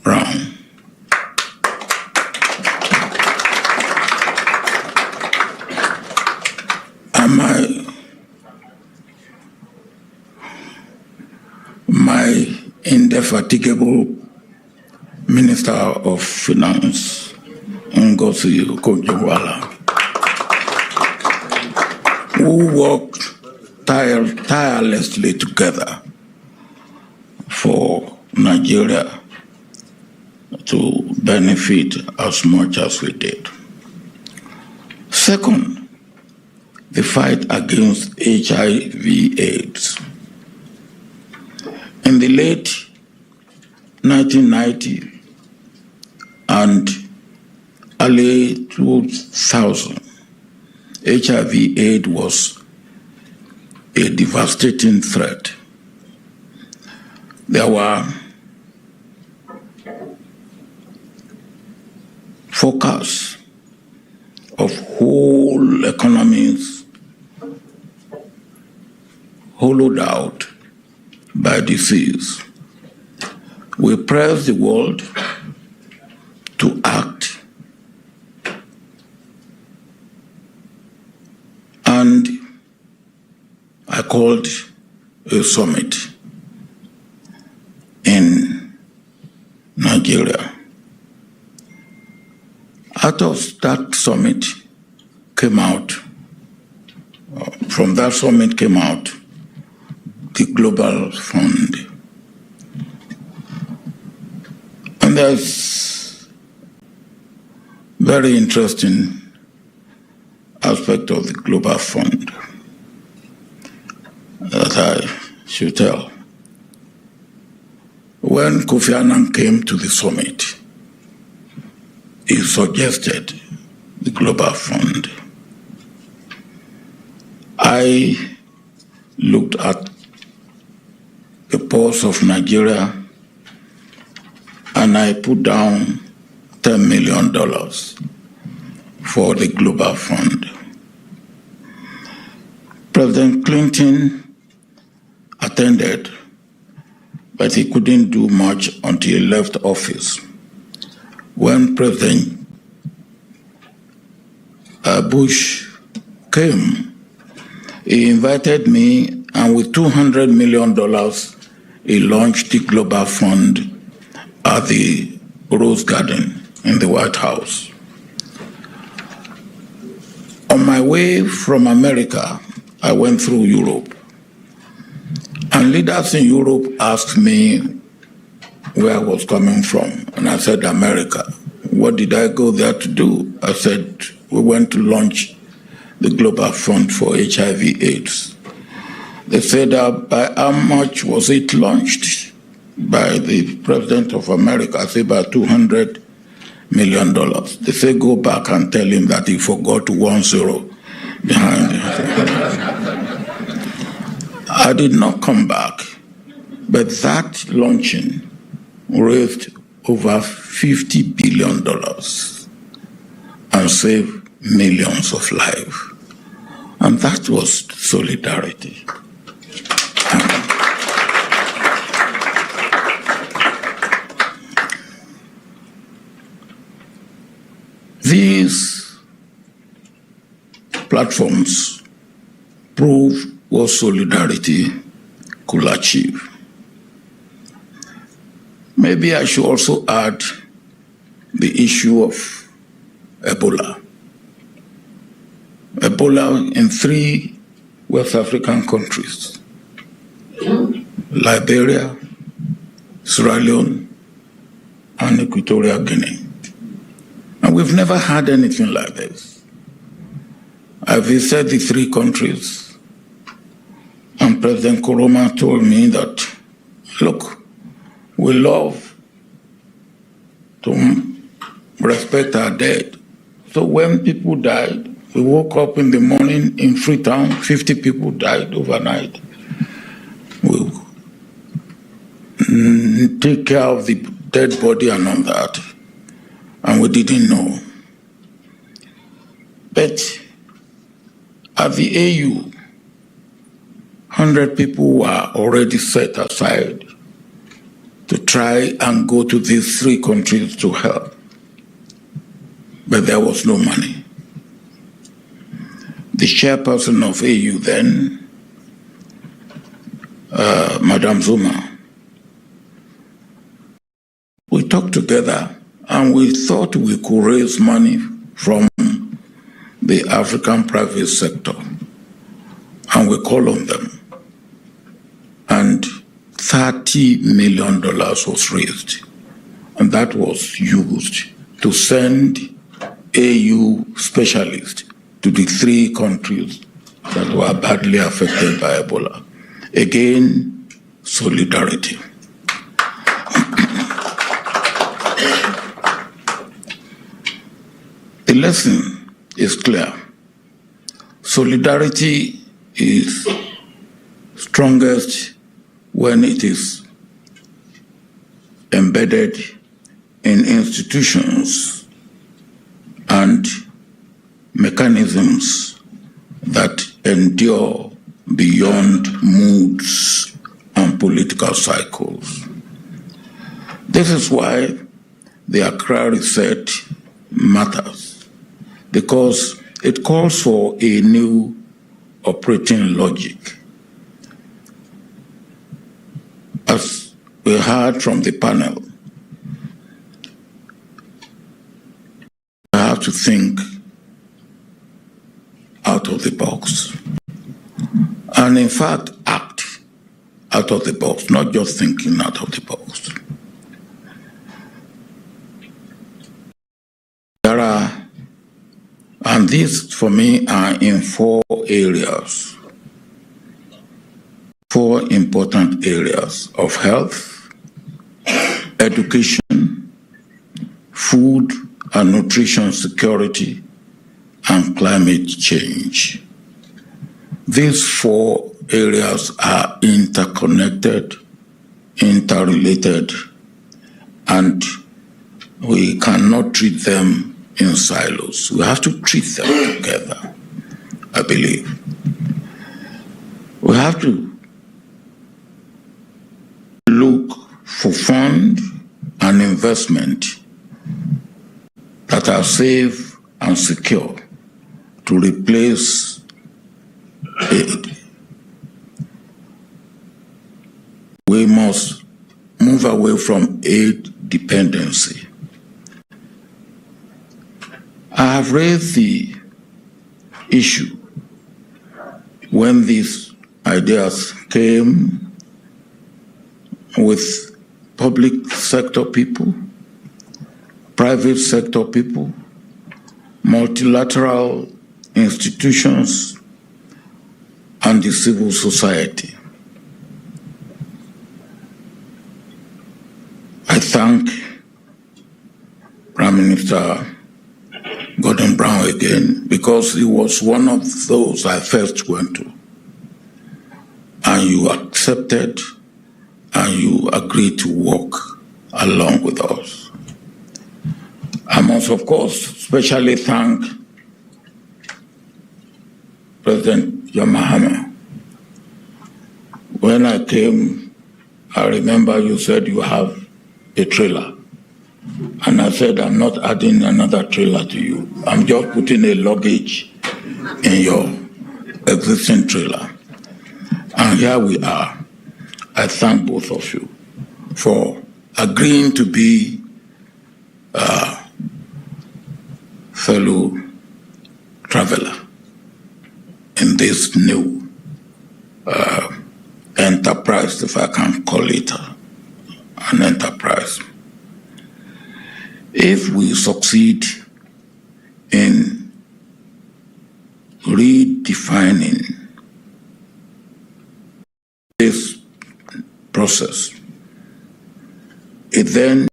Brown. And my indefatigable Minister of Finance, Ngozi Okonjo-Iweala, who worked tirelessly together for Nigeria to benefit as much as we did. Second, the fight against HIV/AIDS. In the late 1990s and early 2000, HIV/AIDS was a devastating threat. There were forecasts of whole economies hollowed out by disease. We pressed the world to act, and I called a summit in Nigeria. Out of that summit came out, from that summit came out the Global Fund. There's very interesting aspect of the Global Fund that I should tell. When Kofi Annan came to the summit, he suggested the Global Fund. I looked at the pulse of Nigeria and I put down $10 million for the Global Fund. President Clinton attended, but he couldn't do much until he left office. When President Bush came, he invited me, and with $200 million, he launched the Global Fund at the Rose Garden in the White House. On my way from America, I went through Europe. And leaders in Europe asked me where I was coming from. And I said, America. What did I go there to do? I said, we went to launch the Global Fund for HIV/AIDS. They said, by how much was it launched? By the President of America. I said, by $200 million. They said, go back and tell him that he forgot 1 0 behind it. I did not come back, but that launching raised over $50 billion and saved millions of lives. And that was solidarity. These platforms prove what solidarity could achieve. Maybe I should also add the issue of Ebola. Ebola in 3 West African countries: Liberia, Sierra Leone, and Equatorial Guinea. And we've never had anything like this. I visited the 3 countries, and President Nkrumah told me that, look, we love to respect our dead. So when people died, we woke up in the morning in Freetown, 50 people died overnight. We take care of the dead body and all that, and we didn't know. But at the AU, 100 people were already set aside to try and go to these 3 countries to help. But there was no money. The chairperson of AU then, Madam Zuma, we talked together and we thought we could raise money from the African private sector. And we called on them. And $30 million was raised. And that was used to send AU specialists to the 3 countries that were badly affected by Ebola. Again, solidarity. The lesson is clear. Solidarity is strongest when it is embedded in institutions and mechanisms that endure beyond moods and political cycles. This is why the Accra reset matters, because it calls for a new operating logic. As we heard from the panel, we have to think out of the box. And in fact, act out of the box, not just thinking out of the box. And these, for me, are in 4 areas, 4 important areas of health, education, food and nutrition security, and climate change. These 4 areas are interconnected, interrelated, and we cannot treat them in silos. We have to treat them together, I believe. We have to look for fund and investment that are safe and secure to replace aid. We must move away from aid dependency. I have raised the issue when these ideas came with public sector people, private sector people, multilateral institutions, and the civil society. I thank Prime Minister Gordon Brown again, because he was one of those I first went to. And you accepted and you agreed to work along with us. I must, of course, especially thank President Mahama. When I came, I remember you said you have a trailer. And I said, I'm not adding another trailer to you. I'm just putting a luggage in your existing trailer. And here we are. I thank both of you for agreeing to be a fellow traveler in this new enterprise, if I can call it an enterprise. If we succeed in redefining this process, then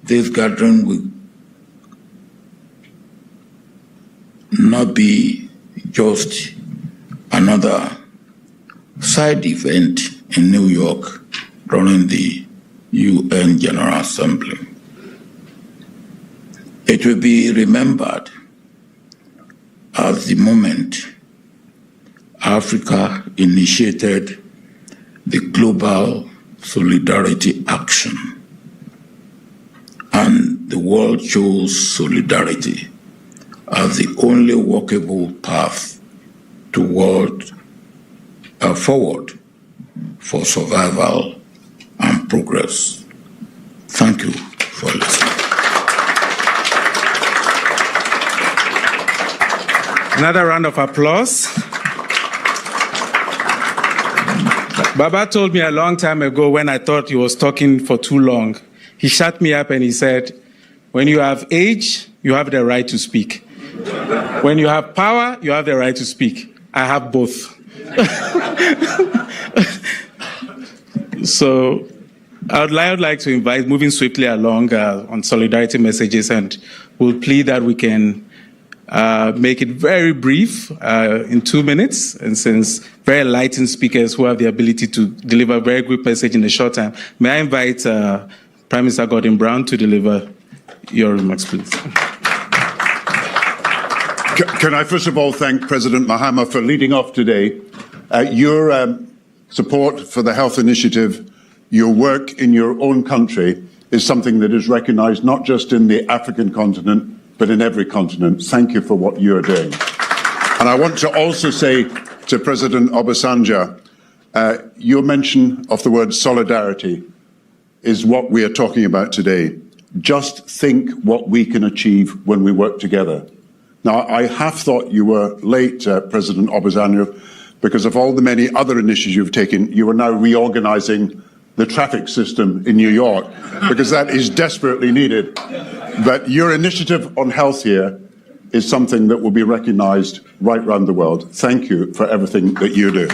this gathering will not be just another side event in New York during the UN General Assembly. It will be remembered as the moment Africa initiated the Global Solidarity Action, and the world chose solidarity as the only workable path forward for survival and progress. Thank you for listening. Another round of applause. Baba told me a long time ago when I thought he was talking for too long. He shut me up and he said, when you have age, you have the right to speak. When you have power, you have the right to speak. I have both. So I would like to invite, moving swiftly along on solidarity messages, and we'll plead that we can make it very brief in 2 minutes, and since very enlightened speakers who have the ability to deliver a very good message in a short time, may I invite Prime Minister Gordon Brown to deliver your remarks, please. Can I first of all thank President Mahama for leading off today. Your support for the health initiative, your work in your own country is something that is recognized not just in the African continent, but in every continent. Thank you for what you're doing. And I want to also say to President Obasanjo, your mention of the word solidarity is what we are talking about today. Just think what we can achieve when we work together. Now, I have thought you were late, President Obasanjo, because of all the many other initiatives you've taken. You are now reorganizing the traffic system in New York, because that is desperately needed. But your initiative on health here is something that will be recognized right around the world. Thank you for everything that you do.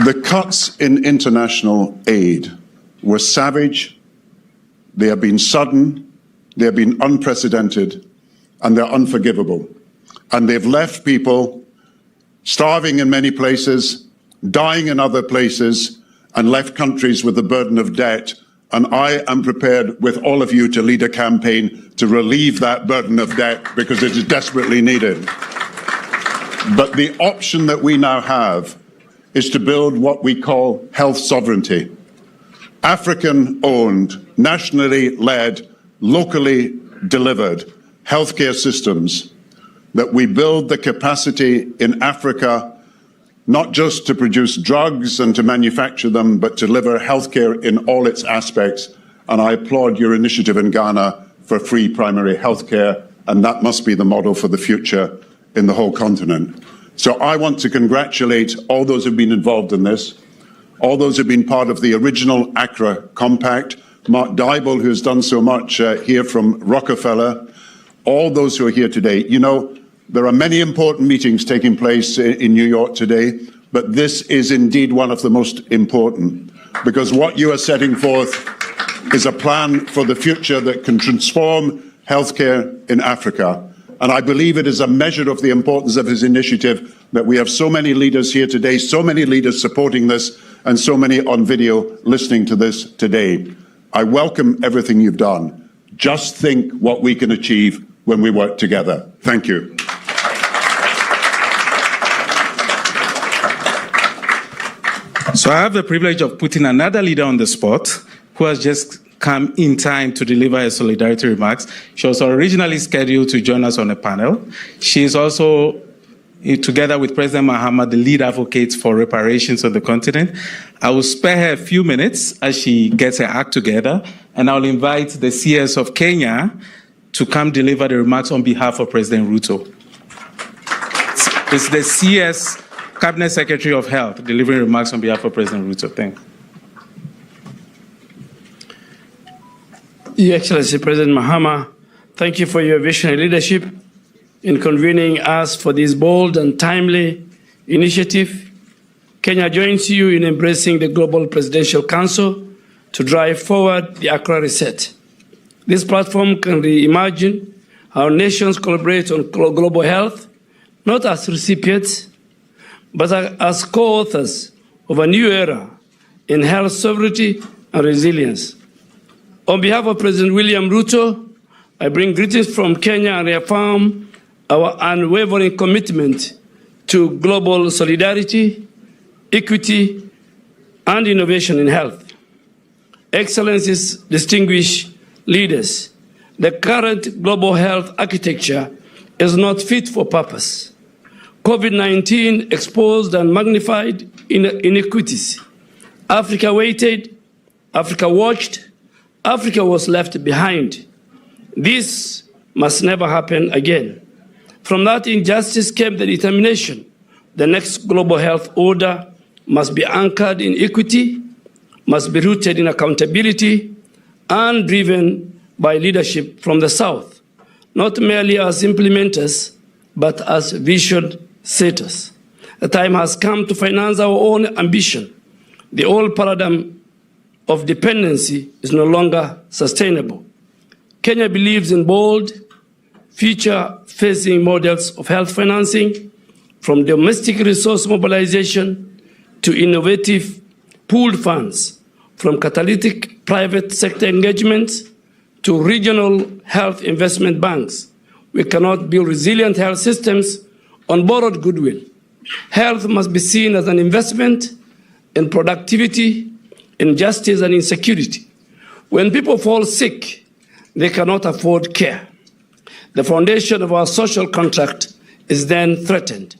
The cuts in international aid were savage, they have been sudden, they have been unprecedented, and they're unforgivable. And they've left people starving in many places, dying in other places, and left countries with the burden of debt. And I am prepared with all of you to lead a campaign to relieve that burden of debt, because it is desperately needed. But the option that we now have is to build what we call health sovereignty. African-owned, nationally led, locally delivered healthcare systems, that we build the capacity in Africa not just to produce drugs and to manufacture them, but to deliver healthcare in all its aspects. And I applaud your initiative in Ghana for free primary healthcare, and that must be the model for the future in the whole continent. So I want to congratulate all those who've been involved in this, all those who've been part of the original Accra Compact, Mark Dybel, who has done so much here from Rockefeller, all those who are here today. You know, there are many important meetings taking place in New York today, but this is indeed one of the most important, because what you are setting forth is a plan for the future that can transform healthcare in Africa. And I believe it is a measure of the importance of his initiative that we have so many leaders here today, so many leaders supporting this, and so many on video listening to this today. I welcome everything you've done. Just think what we can achieve when we work together. Thank you. So I have the privilege of putting another leader on the spot who has just come in time to deliver her solidarity remarks. She was originally scheduled to join us on a panel. She is also, together with President Mahama, the lead advocate for reparations on the continent. I will spare her a few minutes as she gets her act together, and I'll invite the CS of Kenya to come deliver the remarks on behalf of President Ruto. It's the CS, Cabinet Secretary of Health, delivering remarks on behalf of President Ruto. Thank you. Your Excellency, President Mahama, thank you for your visionary leadership in convening us for this bold and timely initiative. Kenya joins you in embracing the Global Presidential Council to drive forward the Accra Reset. This platform can reimagine how nations collaborate on global health, not as recipients, but as co-authors of a new era in health sovereignty and resilience. On behalf of President William Ruto, I bring greetings from Kenya and reaffirm our unwavering commitment to global solidarity, equity, and innovation in health. Excellencies, distinguished leaders, the current global health architecture is not fit for purpose. COVID-19 exposed and magnified inequities. Africa waited, Africa watched, Africa was left behind. This must never happen again. From that injustice came the determination. The next global health order must be anchored in equity, must be rooted in accountability, and driven by leadership from the South, not merely as implementers, but as vision setters. The time has come to finance our own ambition. The old paradigm of dependency is no longer sustainable. Kenya believes in bold, future-facing models of health financing, from domestic resource mobilization to innovative pooled funds, from catalytic private sector engagements to regional health investment banks. We cannot build resilient health systems on borrowed goodwill. Health must be seen as an investment in productivity, in justice, and in security. When people fall sick, they cannot afford care. The foundation of our social contract is then threatened.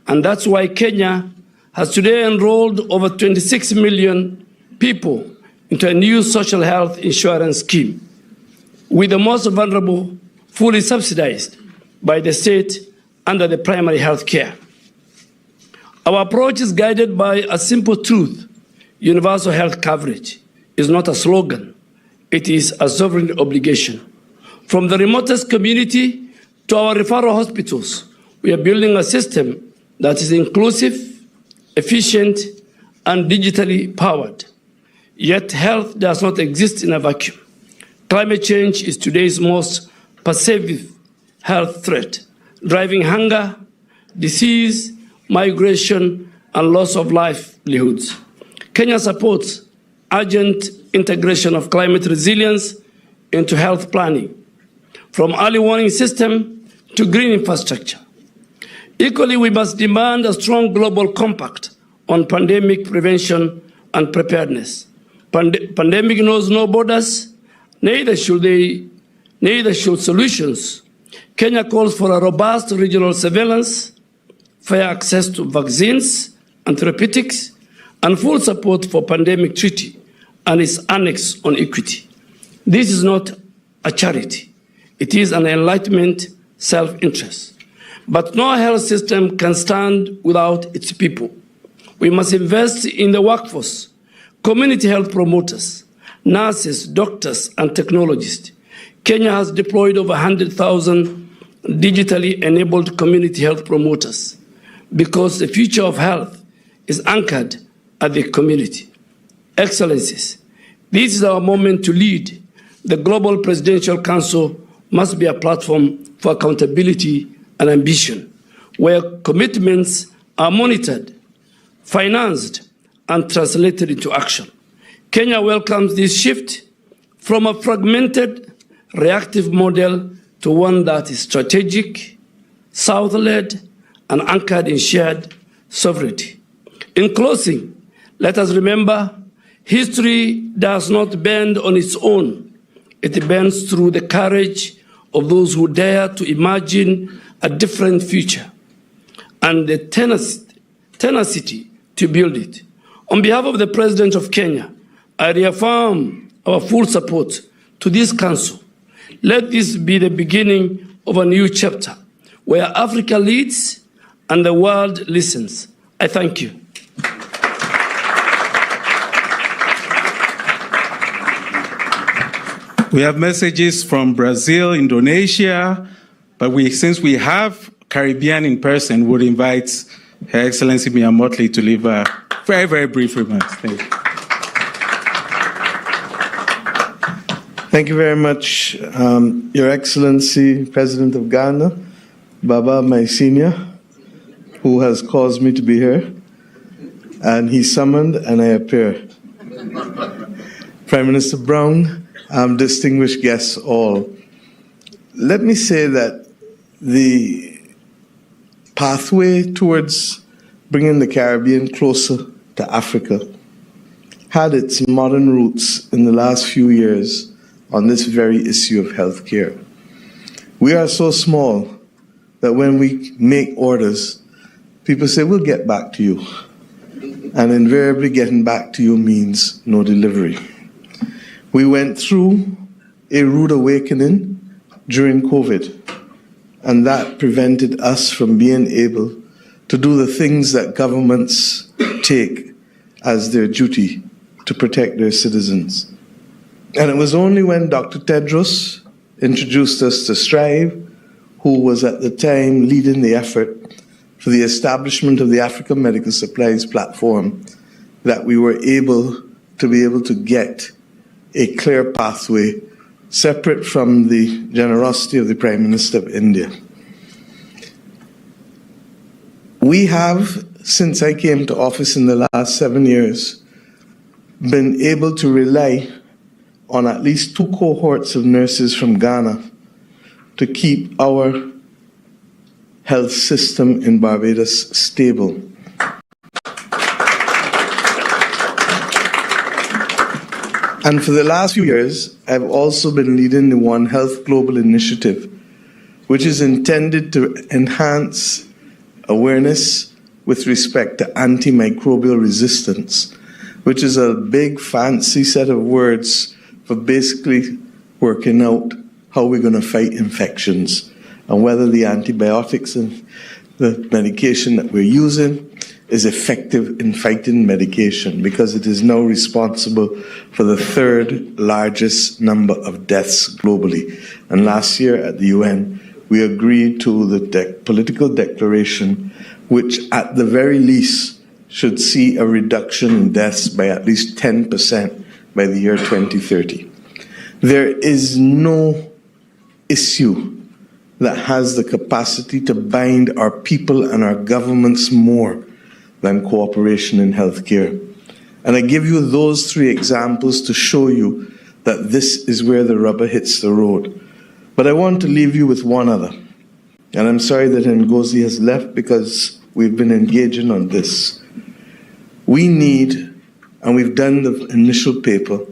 And that's why Kenya has today enrolled over 26 million people into a new social health insurance scheme, with the most vulnerable fully subsidized by the state under the primary health care. Our approach is guided by a simple truth. universal health coverage is not a slogan, it is a sovereign obligation. From the remotest community to our referral hospitals, we are building a system that is inclusive, efficient, and digitally powered. Yet health does not exist in a vacuum. Climate change is today's most pervasive health threat, driving hunger, disease, migration, and loss of livelihoods. Kenya supports urgent integration of climate resilience into health planning, from early warning system to green infrastructure. Equally, we must demand a strong global compact on pandemic prevention and preparedness. Pandemic knows no borders, neither should solutions. Kenya calls for a robust regional surveillance, fair access to vaccines and therapeutics, and full support for pandemic treaty and its annex on equity. This is not a charity. It is an enlightenment self-interest. But no health system can stand without its people. We must invest in the workforce, community health promoters, nurses, doctors, and technologists. Kenya has deployed over 100,000 digitally enabled community health promoters because the future of health is anchored at the community. Excellencies, this is our moment to lead. The Global Presidential Council must be a platform for accountability and ambition, where commitments are monitored, financed, and translated into action. Kenya welcomes this shift from a fragmented, reactive model to one that is strategic, South-led, and anchored in shared sovereignty. In closing, let us remember, history does not bend on its own. It bends through the courage of those who dare to imagine a different future and the tenacity to build it. On behalf of the President of Kenya, I reaffirm our full support to this Council. Let this be the beginning of a new chapter where Africa leads and the world listens. I thank you. We have messages from Brazil, Indonesia, but since we have Caribbean in person, would invite Her Excellency Mia Motley to leave a very, very brief remarks. Thank you. Thank you very much, Your Excellency, President of Ghana, Baba, my senior, who has caused me to be here, and he summoned and I appear. Prime Minister Brown, distinguished guests all, let me say that the pathway towards bringing the Caribbean closer to Africa had its modern roots in the last few years on this very issue of healthcare. We are so small that when we make orders, people say, we'll get back to you. And invariably getting back to you means no delivery. We went through a rude awakening during COVID, and that prevented us from being able to do the things that governments take as their duty to protect their citizens. And it was only when Dr. Tedros introduced us to Strive, who was at the time leading the effort for the establishment of the African Medical Supplies Platform, that we were able to get a clear pathway separate from the generosity of the Prime Minister of India. We have, since I came to office in the last 7 years, been able to rely on at least 2 cohorts of nurses from Ghana to keep our health system in Barbados stable. And for the last few years, I've also been leading the One Health Global Initiative, which is intended to enhance awareness with respect to antimicrobial resistance, which is a big fancy set of words for basically working out how we're going to fight infections and whether the antibiotics and the medication that we're using is effective in fighting medication because it is now responsible for the third largest number of deaths globally. And last year at the UN, we agreed to the political declaration, which at the very least should see a reduction in deaths by at least 10% by the year 2030. There is no issue that has the capacity to bind our people and our governments more than cooperation in healthcare. And I give you those three examples to show you that this is where the rubber hits the road. But I want to leave you with one other. And I'm sorry that Ngozi has left because we've been engaging on this. We need, and we've done the initial paper,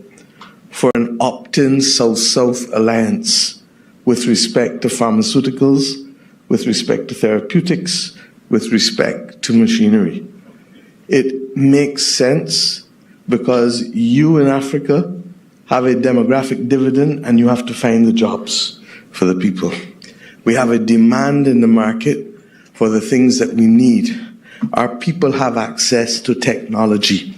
for an opt-in South-South alliance with respect to pharmaceuticals, with respect to therapeutics, with respect to machinery. It makes sense because you in Africa have a demographic dividend and you have to find the jobs for the people. We have a demand in the market for the things that we need. Our people have access to technology.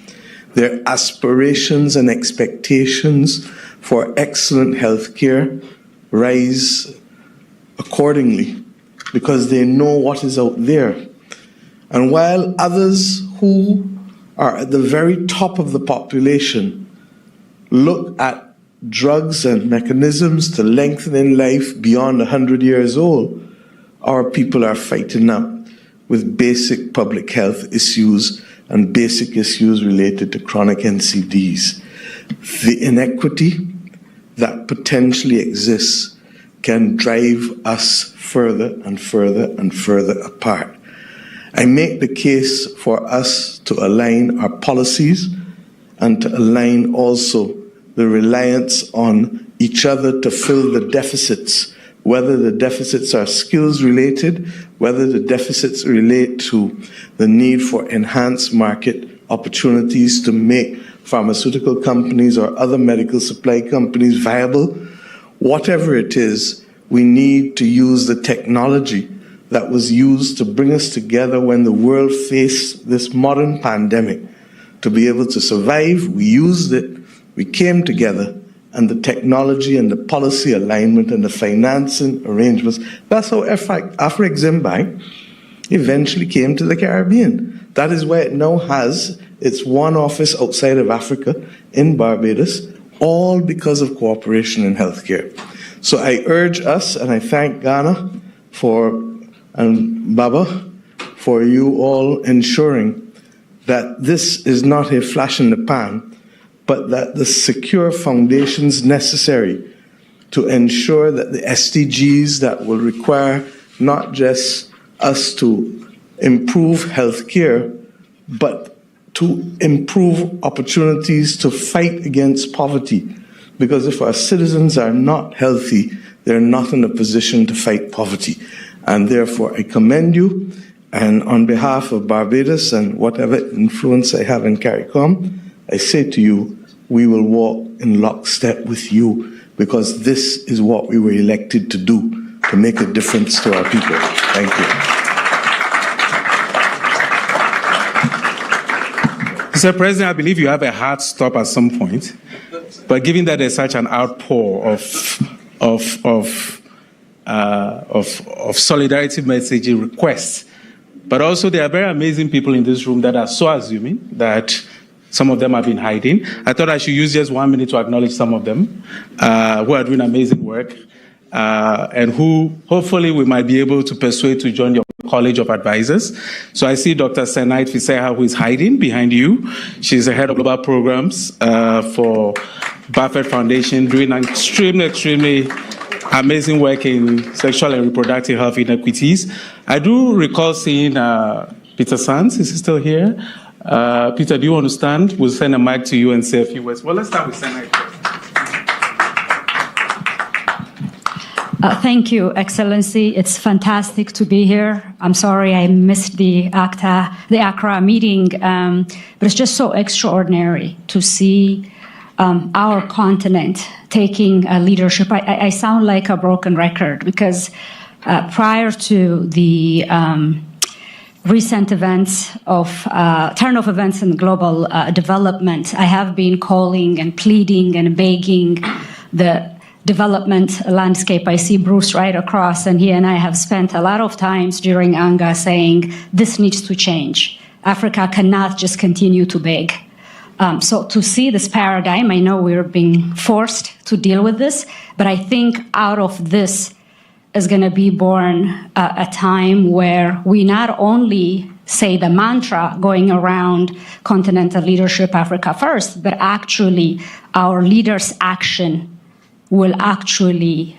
Their aspirations and expectations for excellent health care rise accordingly because they know what is out there. And while others who are at the very top of the population look at drugs and mechanisms to lengthening life beyond 100 years old, our people are fighting up with basic public health issues and basic issues related to chronic NCDs. The inequity that potentially exists can drive us further and further and further apart. I make the case for us to align our policies and to align also the reliance on each other to fill the deficits, whether the deficits are skills related, whether the deficits relate to the need for enhanced market opportunities to make pharmaceutical companies or other medical supply companies viable. Whatever it is, we need to use the technology that was used to bring us together when the world faced this modern pandemic to be able to survive. We used it, we came together, and the technology and the policy alignment and the financing arrangements, that's how Afreximbank eventually came to the Caribbean. That is why it now has its one office outside of Africa in Barbados, all because of cooperation in healthcare. So I urge us, and I thank Ghana and Baba for you all ensuring that this is not a flash in the pan, but that the secure foundations necessary to ensure that the SDGs that will require not just us to improve healthcare, but to improve opportunities to fight against poverty. Because if our citizens are not healthy, they're not in a position to fight poverty. And therefore, I commend you. And on behalf of Barbados and whatever influence I have in CARICOM, I say to you, we will walk in lockstep with you because this is what we were elected to do, to make a difference to our people. Thank you. Mr. President, I believe you have a hard stop at some point, but given that there's such an outpour of solidarity messaging requests, but also there are very amazing people in this room that are so assuming that some of them have been hiding. I thought I should use just 1 minute to acknowledge some of them who are doing amazing work and who hopefully we might be able to persuade to join your College of Advisors. So I see Dr. Senait Fiseha, who is hiding behind you. She's the head of global programs for Buffett Foundation, doing extremely amazing work in sexual and reproductive health inequities. I do recall seeing Peter Sands. Is he still here? Peter, do you want to stand? We'll send a mic to you and say a few words. Well, let's start with Senait. Thank you, Excellency. It's fantastic to be here. I'm sorry I missed the Accra meeting, but it's just so extraordinary to see our continent taking leadership. I sound like a broken record because prior to the recent events of turn of events in global development, I have been calling and pleading and begging the development landscape. I see Bruce right across, and he and I have spent a lot of times during ANGA saying this needs to change. Africa cannot just continue to beg. So to see this paradigm, I know we're being forced to deal with this, but I think out of this is going to be born a time where we not only say the mantra going around continental leadership, Africa first, but actually our leaders' action will actually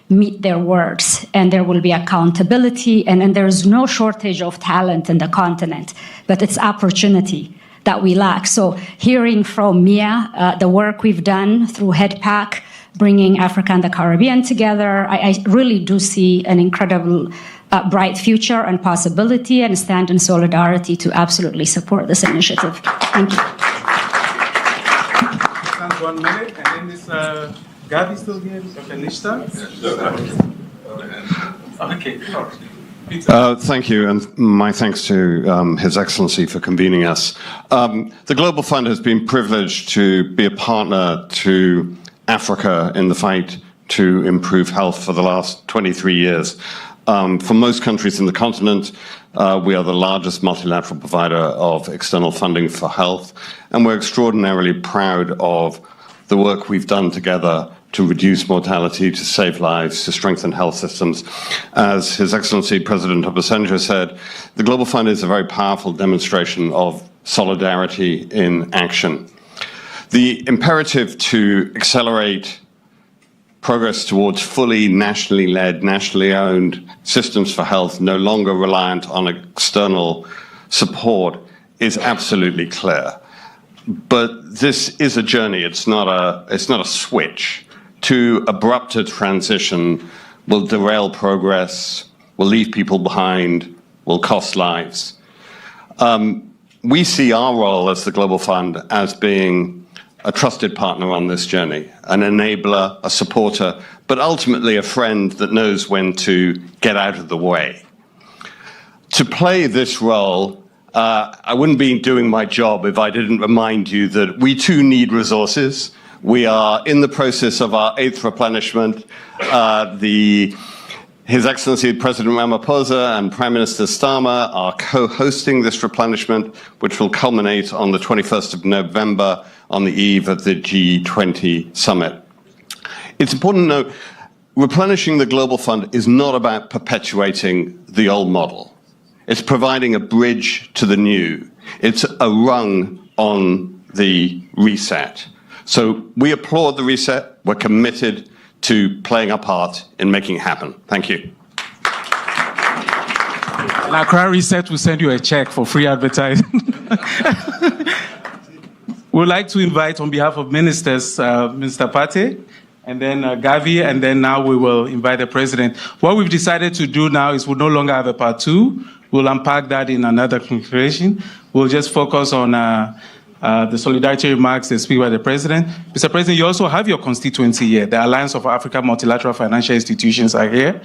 meet their words, and there will be accountability, and there's no shortage of talent in the continent, but it's opportunity that we lack. So hearing from Mia, the work we've done through HEDPAC, bringing Africa and the Caribbean together, I really do see an incredible bright future and possibility, and stand in solidarity to absolutely support this initiative. Thank you. 1 minute, and then this Gavi still here, Dr. Nishta? Okay, thank you, and my thanks to His Excellency for convening us. The Global Fund has been privileged to be a partner to Africa in the fight to improve health for the last 23 years. For most countries in the continent, we are the largest multilateral provider of external funding for health, and we're extraordinarily proud of the work we've done together to reduce mortality, to save lives, to strengthen health systems. As His Excellency President Obasanjo said, the Global Fund is a very powerful demonstration of solidarity in action. The imperative to accelerate progress towards fully nationally led, nationally owned systems for health, no longer reliant on external support, is absolutely clear. But this is a journey, it's not a switch. Too abrupt a transition will derail progress, will leave people behind, will cost lives. We see our role as the Global Fund as being a trusted partner on this journey, an enabler, a supporter, but ultimately a friend that knows when to get out of the way. To play this role, I wouldn't be doing my job if I didn't remind you that we too need resources. We are in the process of our 8th replenishment. His Excellency President Ramaphosa and Prime Minister Starmer are co-hosting this replenishment, which will culminate on the 21st of November on the eve of the G20 summit. It's important to note, replenishing the Global Fund is not about perpetuating the old model. It's providing a bridge to the new. It's a rung on the reset. So we applaud the reset. We're committed to playing our part in making it happen. Thank you. And Accra Reset will send you a check for free advertising. We'd like to invite, on behalf of ministers, Mr. Pate, and then Gavi, and then now we will invite the president. What we've decided to do now is we'll no longer have a part 2. We'll unpack that in another configuration. We'll just focus on the solidarity remarks that speak by the president. Mr. President, you also have your constituency here. The Alliance of African Multilateral Financial Institutions are here.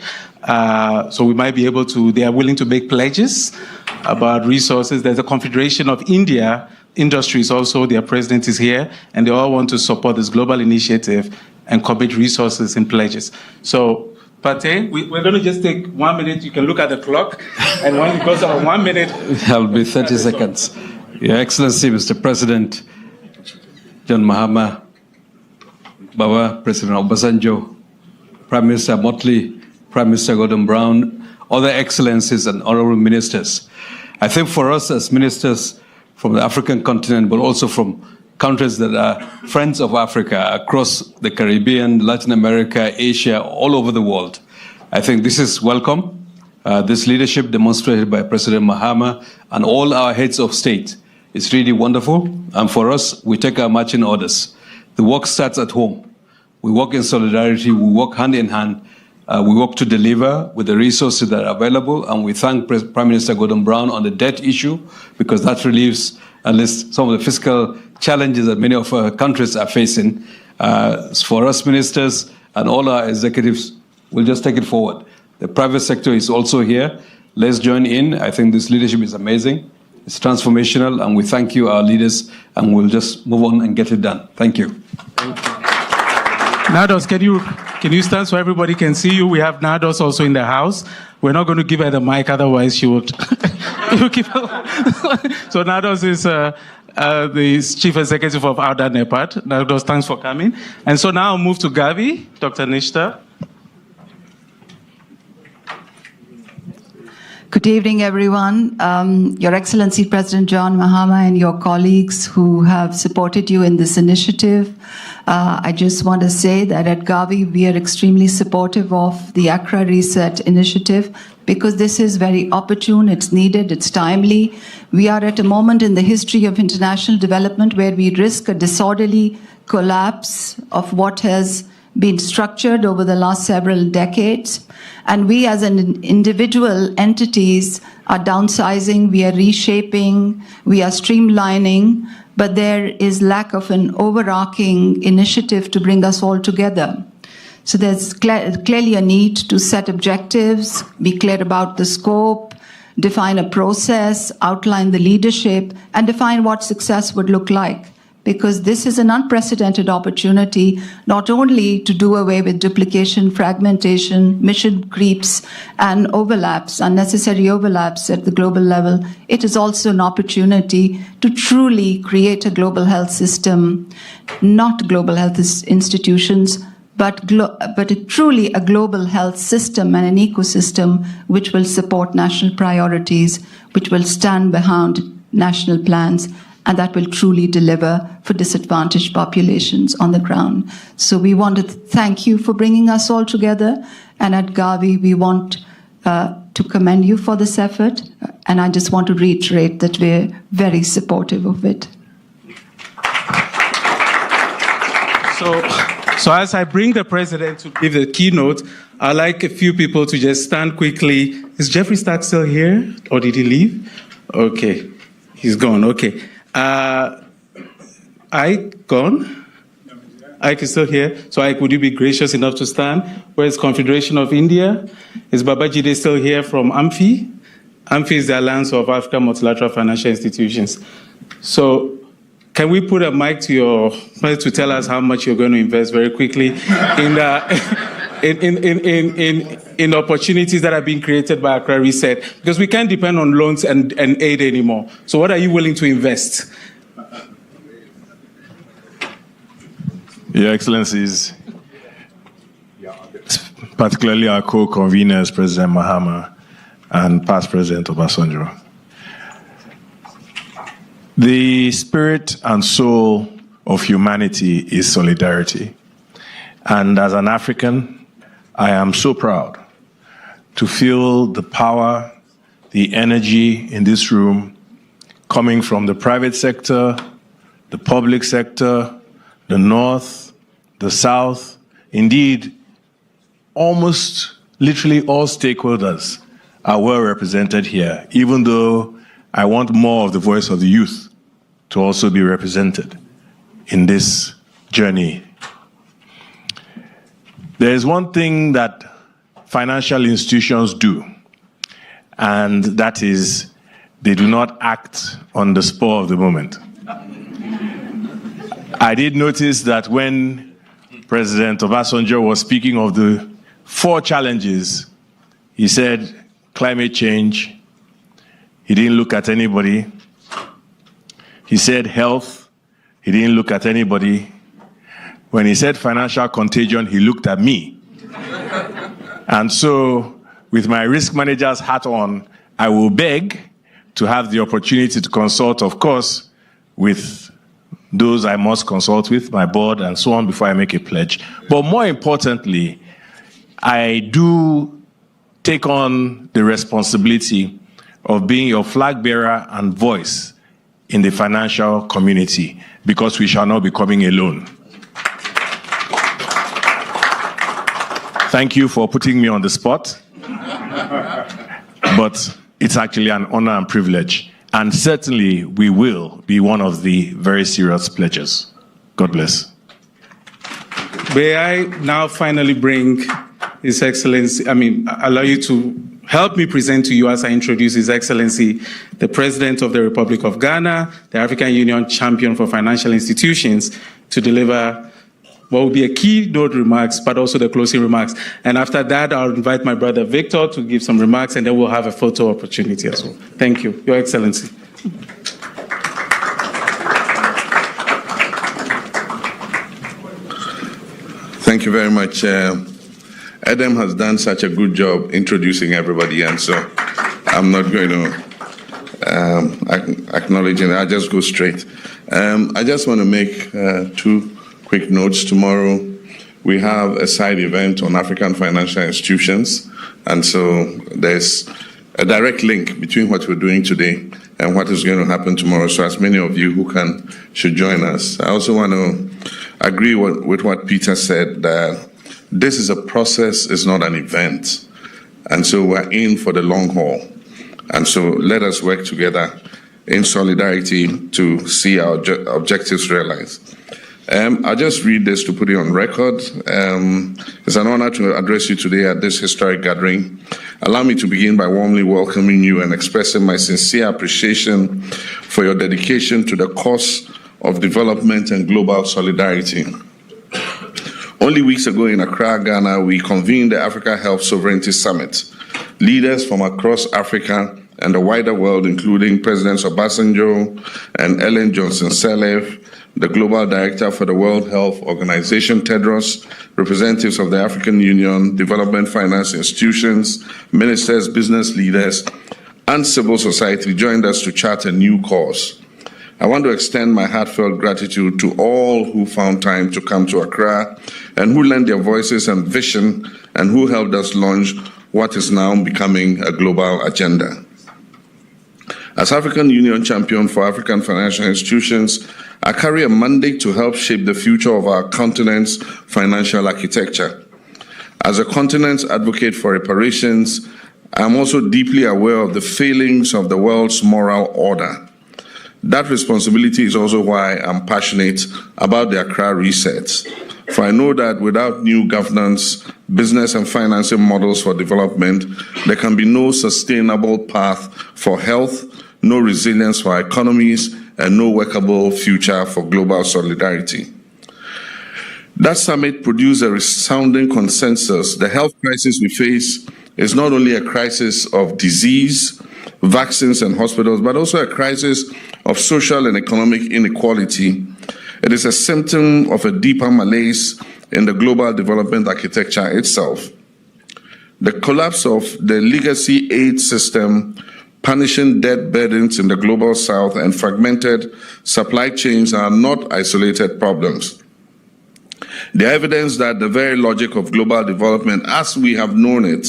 So we might be able to, they are willing to make pledges about resources. There's a Confederation of India Industries also, their president is here, and they all want to support this global initiative and commit resources in pledges. So, Pate, we're going to just take 1 minute. You can look at the clock, and when it goes on 1 minute... It'll be 30 seconds. Your Excellency, Mr. President, John Mahama, Baba, President Obasanjo, Prime Minister Motley, Prime Minister Gordon Brown, other excellencies and honorable ministers. I think for us as ministers from the African continent, but also from countries that are friends of Africa across the Caribbean, Latin America, Asia, all over the world, I think this is welcome. This leadership demonstrated by President Mahama and all our heads of state is really wonderful. And for us, we take our marching orders. The work starts at home. We work in solidarity. We work hand in hand. We work to deliver with the resources that are available. And we thank Prime Minister Gordon Brown on the debt issue, because that relieves at least some of the fiscal challenges that many of our countries are facing. For us ministers and all our executives, we'll just take it forward. The private sector is also here. Let's join in. I think this leadership is amazing. It's transformational, and we thank you, our leaders, and we'll just move on and get it done. Thank you. Nados, can you stand so everybody can see you? We have Nados also in the house. We're not going to give her the mic, otherwise she would. So Nados is the Chief Executive of Outer NEPAD. Nados, thanks for coming. And so now I'll move to Gavi, Dr. Nishta. Good evening, everyone. Your Excellency, President John Mahama, and your colleagues who have supported you in this initiative. I just want to say that at Gavi, we are extremely supportive of the Accra Reset initiative because this is very opportune, it's needed, it's timely. We are at a moment in the history of international development where we risk a disorderly collapse of what has been structured over the last several decades. And we as an individual entities are downsizing, we are reshaping, we are streamlining, but there is lack of an overarching initiative to bring us all together. So there's clearly a need to set objectives, be clear about the scope, define a process, outline the leadership, and define what success would look like. Because this is an unprecedented opportunity, not only to do away with duplication, fragmentation, mission creeps, and overlaps, unnecessary overlaps at the global level. It is also an opportunity to truly create a global health system, not global health institutions, but truly a global health system and an ecosystem which will support national priorities, which will stand behind national plans, and that will truly deliver for disadvantaged populations on the ground. So we want to thank you for bringing us all together. And at Gavi, we want to commend you for this effort. And I just want to reiterate that we're very supportive of it. So as I bring the president to give the keynote, I'd like a few people to just stand quickly. Is Jeffrey Stark still here, or did he leave? Okay, he's gone, okay. Ike gone? Ike is still here. So Ike, would you be gracious enough to stand? Where's Confederation of India? Is Babajide still here from AMFI? AMFI is the Alliance of African Multilateral Financial Institutions. So can we put a mic to your to tell us how much you're going to invest very quickly in opportunities that are being created by Accra Reset? Because we can't depend on loans and aid anymore. So what are you willing to invest? Your Excellencies, particularly our co-conveners, President Mahama and past President Obasanjo. The spirit and soul of humanity is solidarity. And as an African, I am so proud to feel the power, the energy in this room coming from the private sector, the public sector, the North, the South, indeed, almost literally all stakeholders are well represented here, even though I want more of the voice of the youth to also be represented in this journey. There is one thing that financial institutions do, and that is they do not act on the spur of the moment. I did notice that when President Obasanjo was speaking of the 4 challenges, he said climate change. He didn't look at anybody. He said health. He didn't look at anybody. When he said financial contagion, he looked at me. And so, with my risk manager's hat on, I will beg to have the opportunity to consult, of course, with those I must consult with, my board, and so on, before I make a pledge. But more importantly, I do take on the responsibility of being your flag bearer and voice in the financial community, because we shall not be coming alone. Thank you for putting me on the spot, but it's actually an honor and privilege. And certainly, we will be one of the very serious pledges. God bless. May I now finally bring His Excellency, allow you to help me present to you as I introduce His Excellency, the President of the Republic of Ghana, the African Union Champion for Financial Institutions, to deliver what will be a keynote remarks, but also the closing remarks. And after that, I'll invite my brother Victor to give some remarks, and then we'll have a photo opportunity as well. Thank you, Your Excellency. Thank you very much. Adam has done such a good job introducing everybody, and so I'm not going to acknowledge it. I'll just go straight. I just want to make two quick notes. Tomorrow, we have a side event on African financial institutions, and so there's a direct link between what we're doing today and what is going to happen tomorrow. So as many of you who can should join us. I also want to agree with what Peter said, that this is a process, it's not an event. And so we're in for the long haul. And so let us work together in solidarity to see our objectives realized. I'll just read this to put it on record. It's an honor to address you today at this historic gathering. Allow me to begin by warmly welcoming you and expressing my sincere appreciation for your dedication to the cause of development and global solidarity. Only weeks ago in Accra, Ghana, we convened the Africa Health Sovereignty Summit. Leaders from across Africa and the wider world, including Presidents Obasanjo and Ellen Johnson-Sirleaf, the Global Director for the World Health Organization, Tedros, representatives of the African Union, development finance institutions, ministers, business leaders, and civil society joined us to chart a new course. I want to extend my heartfelt gratitude to all who found time to come to Accra and who lent their voices and vision and who helped us launch what is now becoming a global agenda. As African Union Champion for African Financial Institutions, I carry a mandate to help shape the future of our continent's financial architecture. As a continent's advocate for reparations, I am also deeply aware of the failings of the world's moral order. That responsibility is also why I'm passionate about the Accra Reset. For I know that without new governance, business and financing models for development, there can be no sustainable path for health, no resilience for our economies, and no workable future for global solidarity. That summit produced a resounding consensus. The health crisis we face is not only a crisis of disease, vaccines, and hospitals, but also a crisis of social and economic inequality. It is a symptom of a deeper malaise in the global development architecture itself. The collapse of the legacy aid system, punishing debt burdens in the global south, and fragmented supply chains are not isolated problems. The evidence that the very logic of global development as we have known it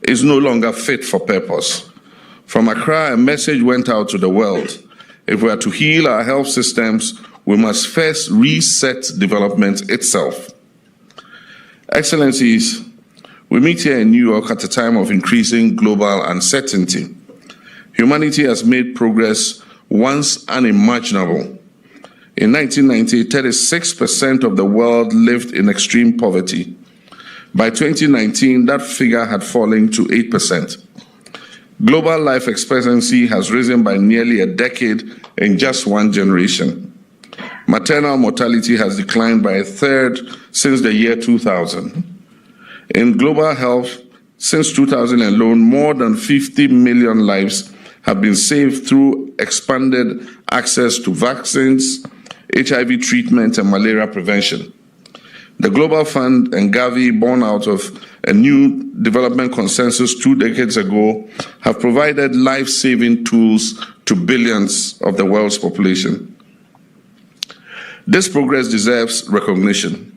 is no longer fit for purpose. From Accra, a message went out to the world. If we are to heal our health systems, we must first reset development itself. Excellencies, we meet here in New York at a time of increasing global uncertainty. Humanity has made progress once unimaginable. In 1990, 36% of the world lived in extreme poverty. By 2019, that figure had fallen to 8%. Global life expectancy has risen by nearly a decade in just one generation. Maternal mortality has declined by a third since the year 2000. In global health, since 2000 alone, more than 50 million lives have been saved through expanded access to vaccines, HIV treatment, and malaria prevention. The Global Fund and Gavi, born out of a new development consensus 2 decades ago, have provided life-saving tools to billions of the world's population. This progress deserves recognition.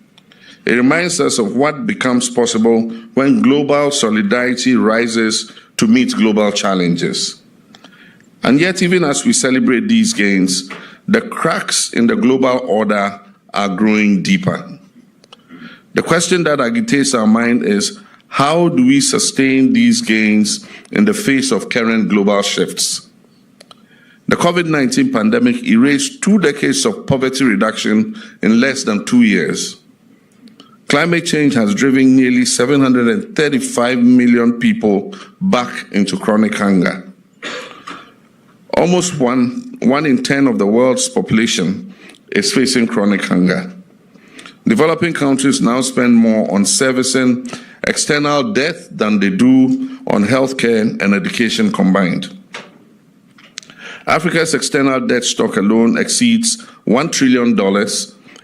It reminds us of what becomes possible when global solidarity rises to meet global challenges. And yet, even as we celebrate these gains, the cracks in the global order are growing deeper. The question that agitates our mind is, how do we sustain these gains in the face of current global shifts? The COVID-19 pandemic erased 2 decades of poverty reduction in less than 2 years. Climate change has driven nearly 735 million people back into chronic hunger. Almost one in 10 of the world's population is facing chronic hunger. Developing countries now spend more on servicing external death than they do on healthcare and education combined. Africa's external debt stock alone exceeds $1 trillion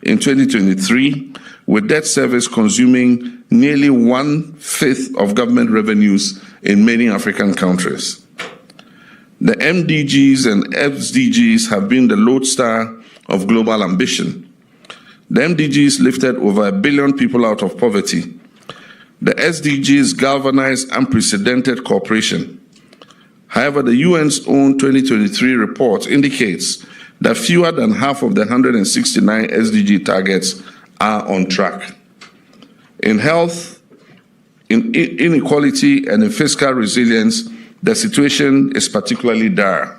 in 2023, with debt service consuming nearly 1/5 of government revenues in many African countries. The MDGs and SDGs have been the lodestar of global ambition. The MDGs lifted over 1 billion people out of poverty. The SDGs galvanized unprecedented cooperation. However, the UN's own 2023 report indicates that fewer than half of the 169 SDG targets are on track. In health, in inequality, and in fiscal resilience, the situation is particularly dire.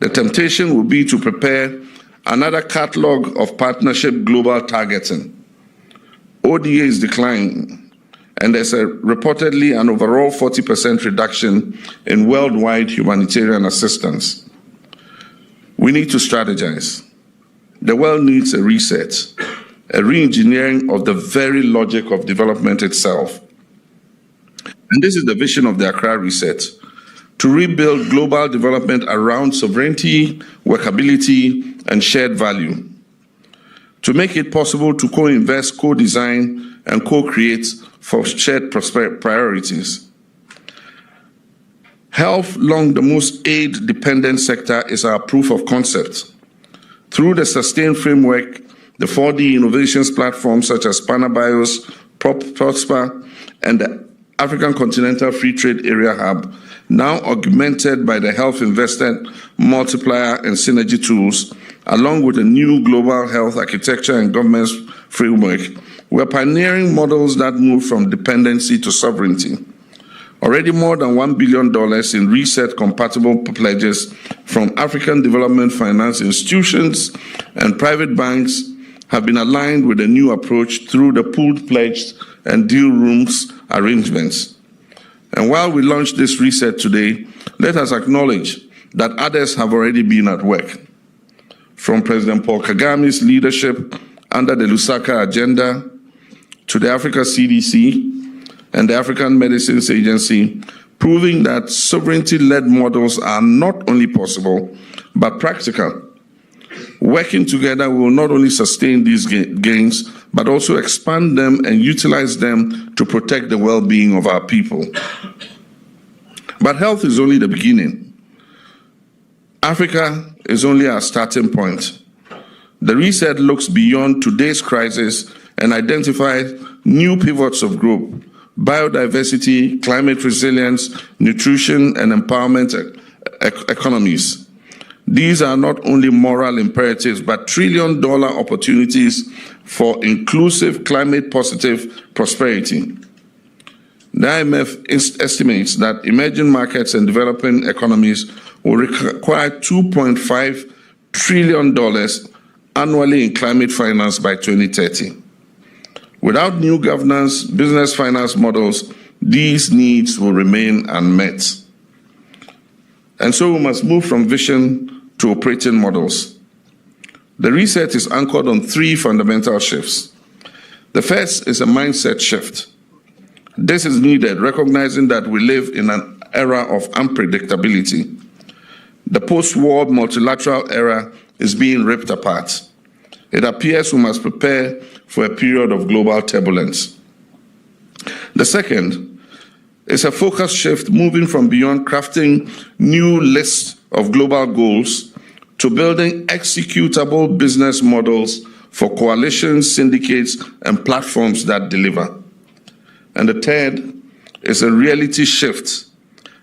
The temptation will be to prepare another catalog of partnership global targeting. ODA is declining, and there's reportedly an overall 40% reduction in worldwide humanitarian assistance. We need to strategize. The world needs a reset, a re-engineering of the very logic of development itself. And this is the vision of the Accra Reset, to rebuild global development around sovereignty, workability, and shared value. To make it possible to co-invest, co-design, and co-create for shared priorities. Health, long the most aid-dependent sector, is our proof of concept. Through the sustained framework, the 4D innovations platforms such as Panabios, Prosper, and the African Continental Free Trade Area Hub, now augmented by the Health Investment Multiplier and Synergy tools, along with a new global health architecture and governance framework, we're pioneering models that move from dependency to sovereignty. Already more than $1 billion in reset-compatible pledges from African development finance institutions and private banks have been aligned with a new approach through the pooled pledge and deal rooms arrangements. And while we launch this reset today, let us acknowledge that others have already been at work. From President Paul Kagame's leadership under the Lusaka Agenda to the Africa CDC and the African Medicines Agency, proving that sovereignty-led models are not only possible, but practical. Working together, we will not only sustain these gains, but also expand them and utilize them to protect the well-being of our people. But health is only the beginning. Africa is only our starting point. The reset looks beyond today's crisis and identifies new pivots of growth: biodiversity, climate resilience, nutrition, and empowerment economies. These are not only moral imperatives, but trillion-dollar opportunities for inclusive, climate-positive prosperity. The IMF estimates that emerging markets and developing economies will require $2.5 trillion annually in climate finance by 2030. Without new governance, business finance models, these needs will remain unmet. And so we must move from vision to operating models. The reset is anchored on 3 fundamental shifts. The first is a mindset shift. This is needed, recognizing that we live in an era of unpredictability. The post-war multilateral era is being ripped apart. It appears we must prepare for a period of global turbulence. The second is a focus shift, moving from beyond crafting new lists of global goals to building executable business models for coalitions, syndicates, and platforms that deliver. And the third is a reality shift,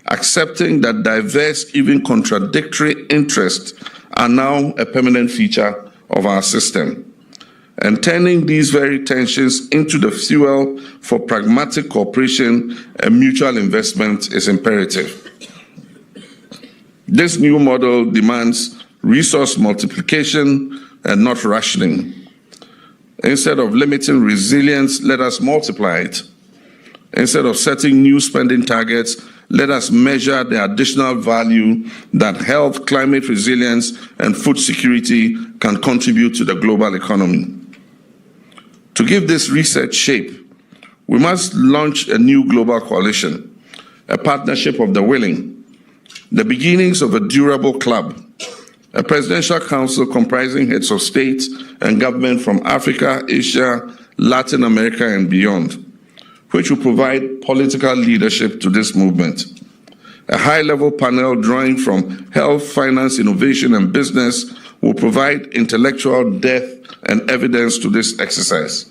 accepting that diverse, even contradictory interests are now a permanent feature of our system. And turning these very tensions into the fuel for pragmatic cooperation and mutual investment is imperative. This new model demands resource multiplication and not rationing. Instead of limiting resilience, let us multiply it. Instead of setting new spending targets, let us measure the additional value that health, climate resilience, and food security can contribute to the global economy. To give this research shape, we must launch a new global coalition, a partnership of the willing, the beginnings of a durable club, a presidential council comprising heads of state and government from Africa, Asia, Latin America, and beyond, which will provide political leadership to this movement. A high-level panel drawing from health, finance, innovation, and business will provide intellectual depth and evidence to this exercise.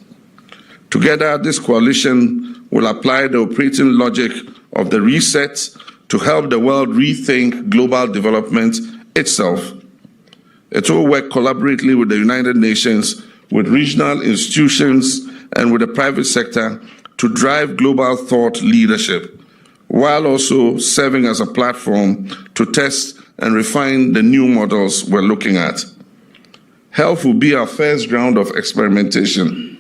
Together, this coalition will apply the operating logic of the reset to help the world rethink global development itself. It will work collaboratively with the United Nations, with regional institutions, and with the private sector to drive global thought leadership, while also serving as a platform to test and refine the new models we're looking at. Health will be our first ground of experimentation,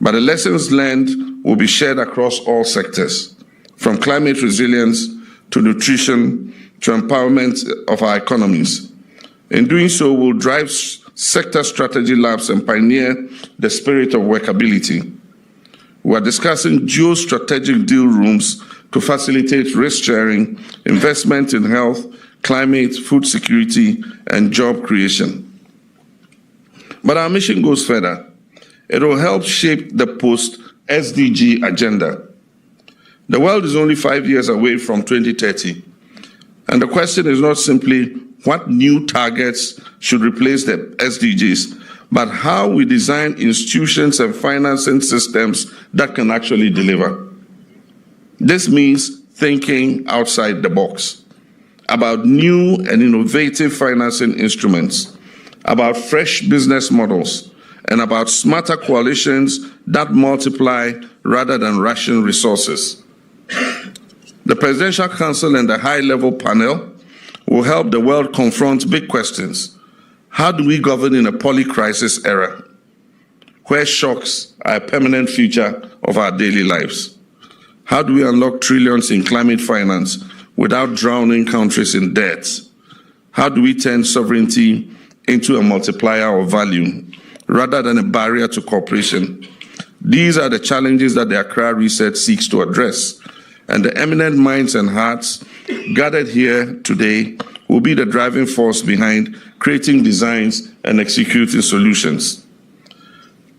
but the lessons learned will be shared across all sectors, from climate resilience to nutrition to empowerment of our economies. In doing so, we'll drive sector strategy labs and pioneer the spirit of workability. We are discussing geostrategic deal rooms to facilitate risk sharing, investment in health, climate, food security, and job creation. But our mission goes further. It will help shape the post-SDG agenda. The world is only 5 years away from 2030. And the question is not simply what new targets should replace the SDGs, but how we design institutions and financing systems that can actually deliver. This means thinking outside the box, about new and innovative financing instruments, about fresh business models, and about smarter coalitions that multiply rather than ration resources. The Presidential Council and the high-level panel will help the world confront big questions. How do we govern in a poly-crisis era, where shocks are a permanent feature of our daily lives? How do we unlock trillions in climate finance without drowning countries in debt? How do we turn sovereignty into a multiplier of value rather than a barrier to cooperation? These are the challenges that the Accra Reset seeks to address, and the eminent minds and hearts gathered here today will be the driving force behind creating designs and executing solutions.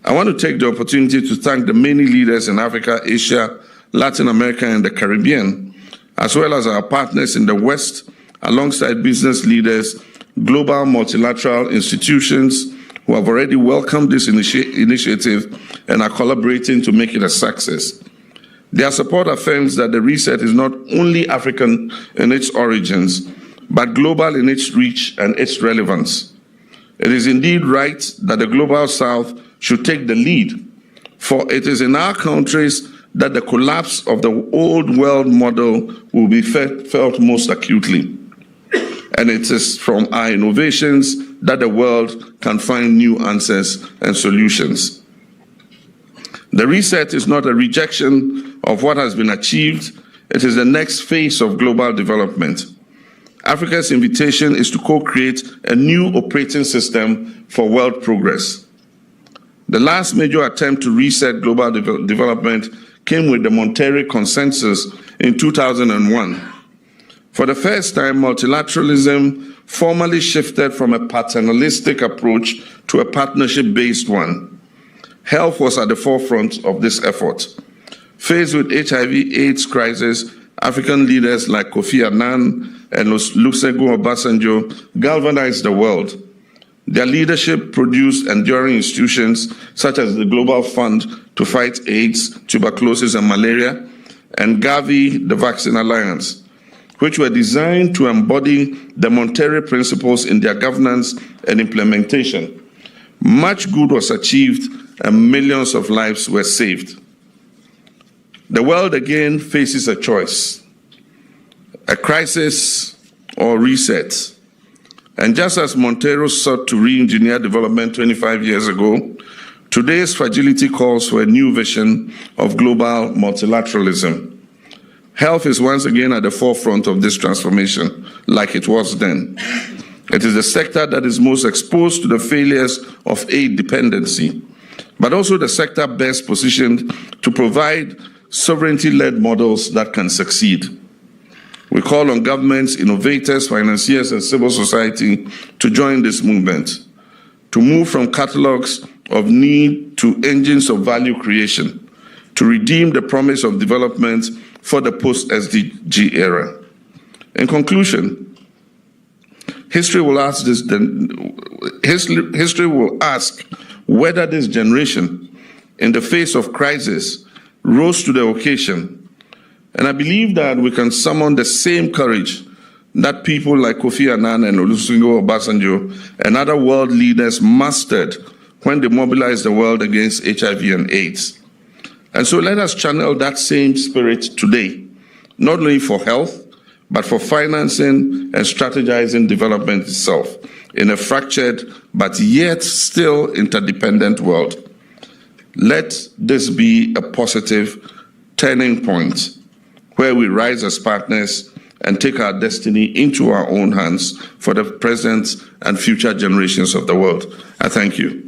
I want to take the opportunity to thank the many leaders in Africa, Asia, Latin America, and the Caribbean, as well as our partners in the West, alongside business leaders, global multilateral institutions who have already welcomed this initiative and are collaborating to make it a success. Their support affirms that the reset is not only African in its origins, but global in its reach and its relevance. It is indeed right that the Global South should take the lead, for it is in our countries that the collapse of the old world model will be felt most acutely. And it is from our innovations that the world can find new answers and solutions. The reset is not a rejection of what has been achieved. It is the next phase of global development. Africa's invitation is to co-create a new operating system for world progress. The last major attempt to reset global development came with the Monterrey Consensus in 2001. For the first time, multilateralism formally shifted from a paternalistic approach to a partnership-based one. Health was at the forefront of this effort. Faced with HIV/AIDS crisis, African leaders like Kofi Annan and Olusegun Obasanjo galvanized the world. Their leadership produced enduring institutions such as the Global Fund to fight AIDS, tuberculosis, and malaria, and Gavi, the Vaccine Alliance, which were designed to embody the Monterrey principles in their governance and implementation. Much good was achieved and millions of lives were saved. The world again faces a choice, a crisis or reset. And just as Montero sought to re-engineer development 25 years ago, Today's fragility calls for a new vision of global multilateralism. Health is once again at the forefront of this transformation, like it was then. It is the sector that is most exposed to the failures of aid dependency, but also the sector best positioned to provide sovereignty-led models that can succeed. We call on governments, innovators, financiers, and civil society to join this movement, to move from catalogs of need to engines of value creation, to redeem the promise of development for the post-SDG era. In conclusion, history will ask whether this generation, in the face of crisis, rose to the occasion. And I believe that we can summon the same courage that people like Kofi Annan and Olusegun Obasanjo and other world leaders mastered when they mobilized the world against HIV and AIDS. And so let us channel that same spirit today, not only for health, but for financing and strategizing development itself in a fractured but yet still interdependent world. Let this be a positive turning point where we rise as partners and take our destiny into our own hands for the present and future generations of the world. I thank you.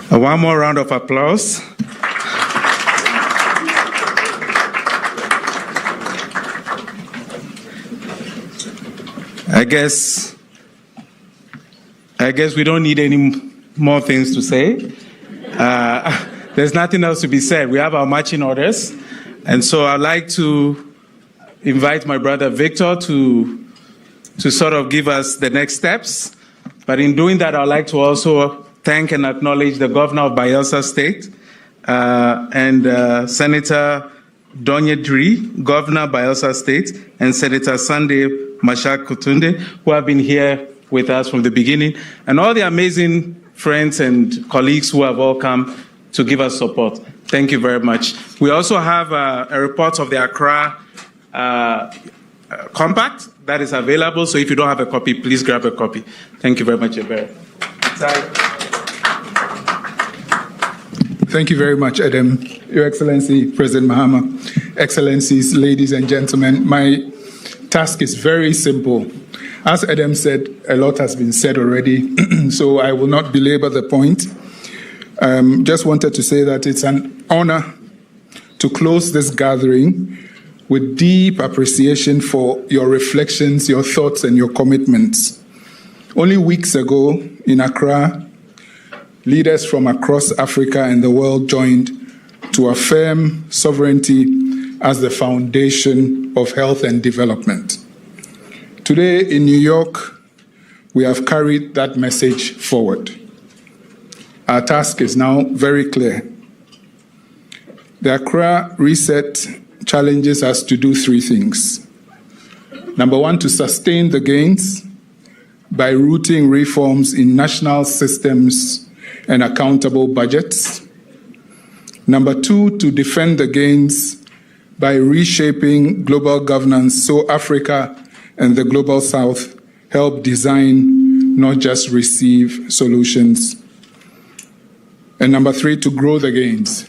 One more round of applause. I guess we don't need any more things to say. There's nothing else to be said. We have our marching orders. And so I'd like to invite my brother Victor to sort of give us the next steps. But in doing that, I'd like to also thank and acknowledge the governor of Bayelsa State and Senator Donyedri, governor of Bayelsa State, and Senator Sunday Mashak Kutunde, who have been here with us from the beginning, and all the amazing friends and colleagues who have all come to give us support. Thank you very much. We also have a report of the Accra Compact that is available, so if you don't have a copy, please grab a copy. Thank you very much, Ebere. Thank you very much, Adam. Your Excellency, President Mahama, Excellencies, ladies and gentlemen, my task is very simple. As Adam said, a lot has been said already, so I will not belabor the point. Just wanted to say that it's an honor to close this gathering with deep appreciation for your reflections, your thoughts, and your commitments. Only weeks ago in Accra, leaders from across Africa and the world joined to affirm sovereignty as the foundation of health and development. Today in New York, we have carried that message forward. Our task is now very clear. The Accra Reset challenges us to do three things. Number one, to sustain the gains by rooting reforms in national systems and accountable budgets. Number two, to defend the gains by reshaping global governance so Africa and the Global South help design, not just receive, solutions. And number three, to grow the gains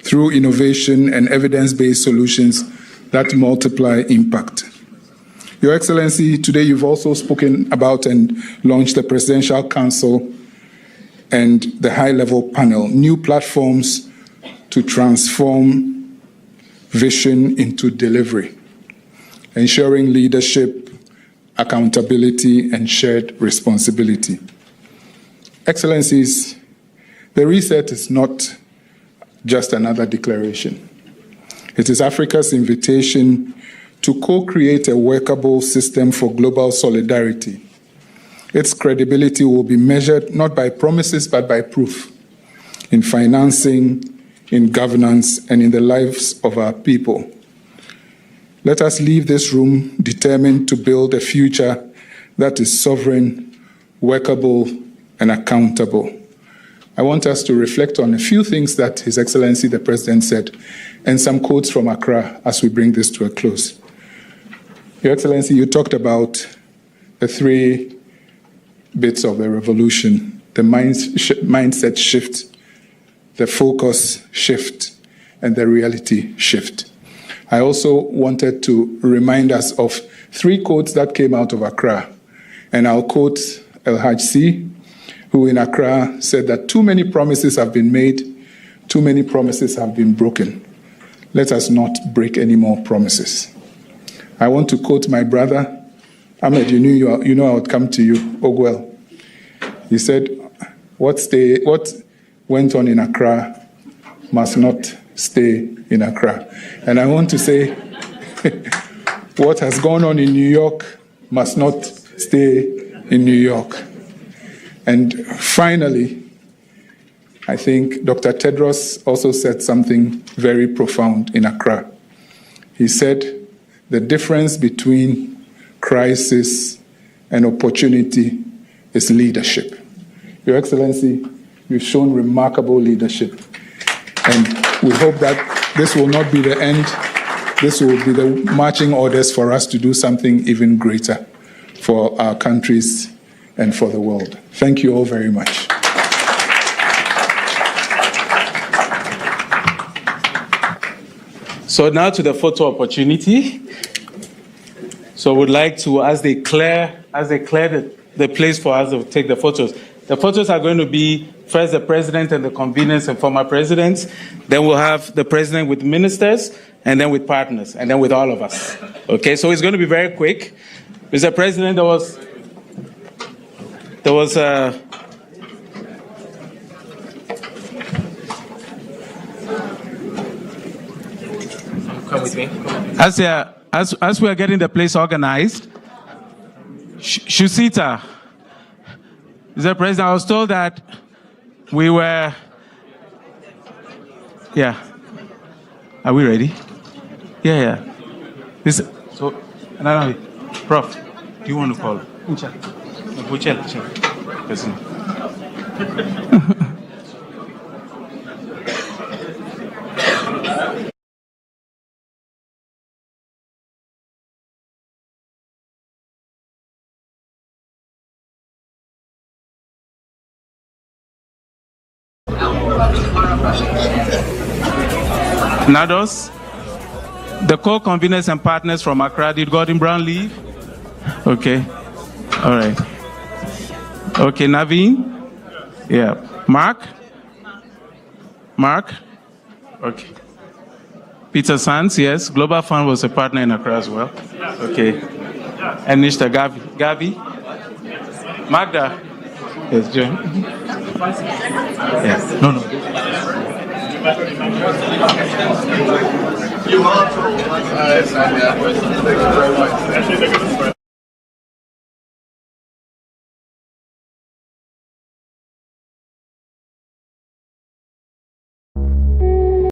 through innovation and evidence-based solutions that multiply impact. Your Excellency, today you've also spoken about and launched the Presidential Council and the high-level panel, new platforms to transform vision into delivery, ensuring leadership, accountability, and shared responsibility. Excellencies, the reset is not just another declaration. It is Africa's invitation to co-create a workable system for global solidarity. Its credibility will be measured not by promises, but by proof in financing, in governance, and in the lives of our people. Let us leave this room determined to build a future that is sovereign, workable, and accountable. I want us to reflect on a few things that His Excellency the President said, and some quotes from Accra as we bring this to a close. Your Excellency, you talked about the 3 bits of the revolution: the mindset shift, the focus shift, and the reality shift. I also wanted to remind us of 3 quotes that came out of Accra. And I'll quote El Haj C, who in Accra said that too many promises have been made, too many promises have been broken. Let us not break any more promises. I want to quote my brother, Ahmed, you know I would come to you, Ogwell. He said, what went on in Accra must not stay in Accra. And I want to say, what has gone on in New York must not stay in New York. And finally, I think Dr. Tedros also said something very profound in Accra. He said, the difference between crisis and opportunity is leadership. Your Excellency, you've shown remarkable leadership. And we hope that this will not be the end. This will be the marching orders for us to do something even greater for our countries and for the world. Thank you all very much. So now to the photo opportunity. So I would like to, as they clear the place for us to take the photos. The photos are going to be first the president and the conveners and former presidents. Then we'll have the president with ministers, and then with partners, and then with all of us. Okay, so it's going to be very quick. Mr. President, there was Come with me. As we are getting the place organized, Shusita, Mr. President, I was told that we were, yeah. Are we ready? Yeah. So, another Prof, do you want to call? Nados, the co-conveners and partners from Accra, did Gordon Brown leave? Okay. All right. Okay, Naveen? Yeah. Mark? Okay. Peter Sands, yes. Global Fund was a partner in Accra as well. Okay. And Mr. Gavi? Magda? Yes, John? Yes. No. You are. Thank you very much.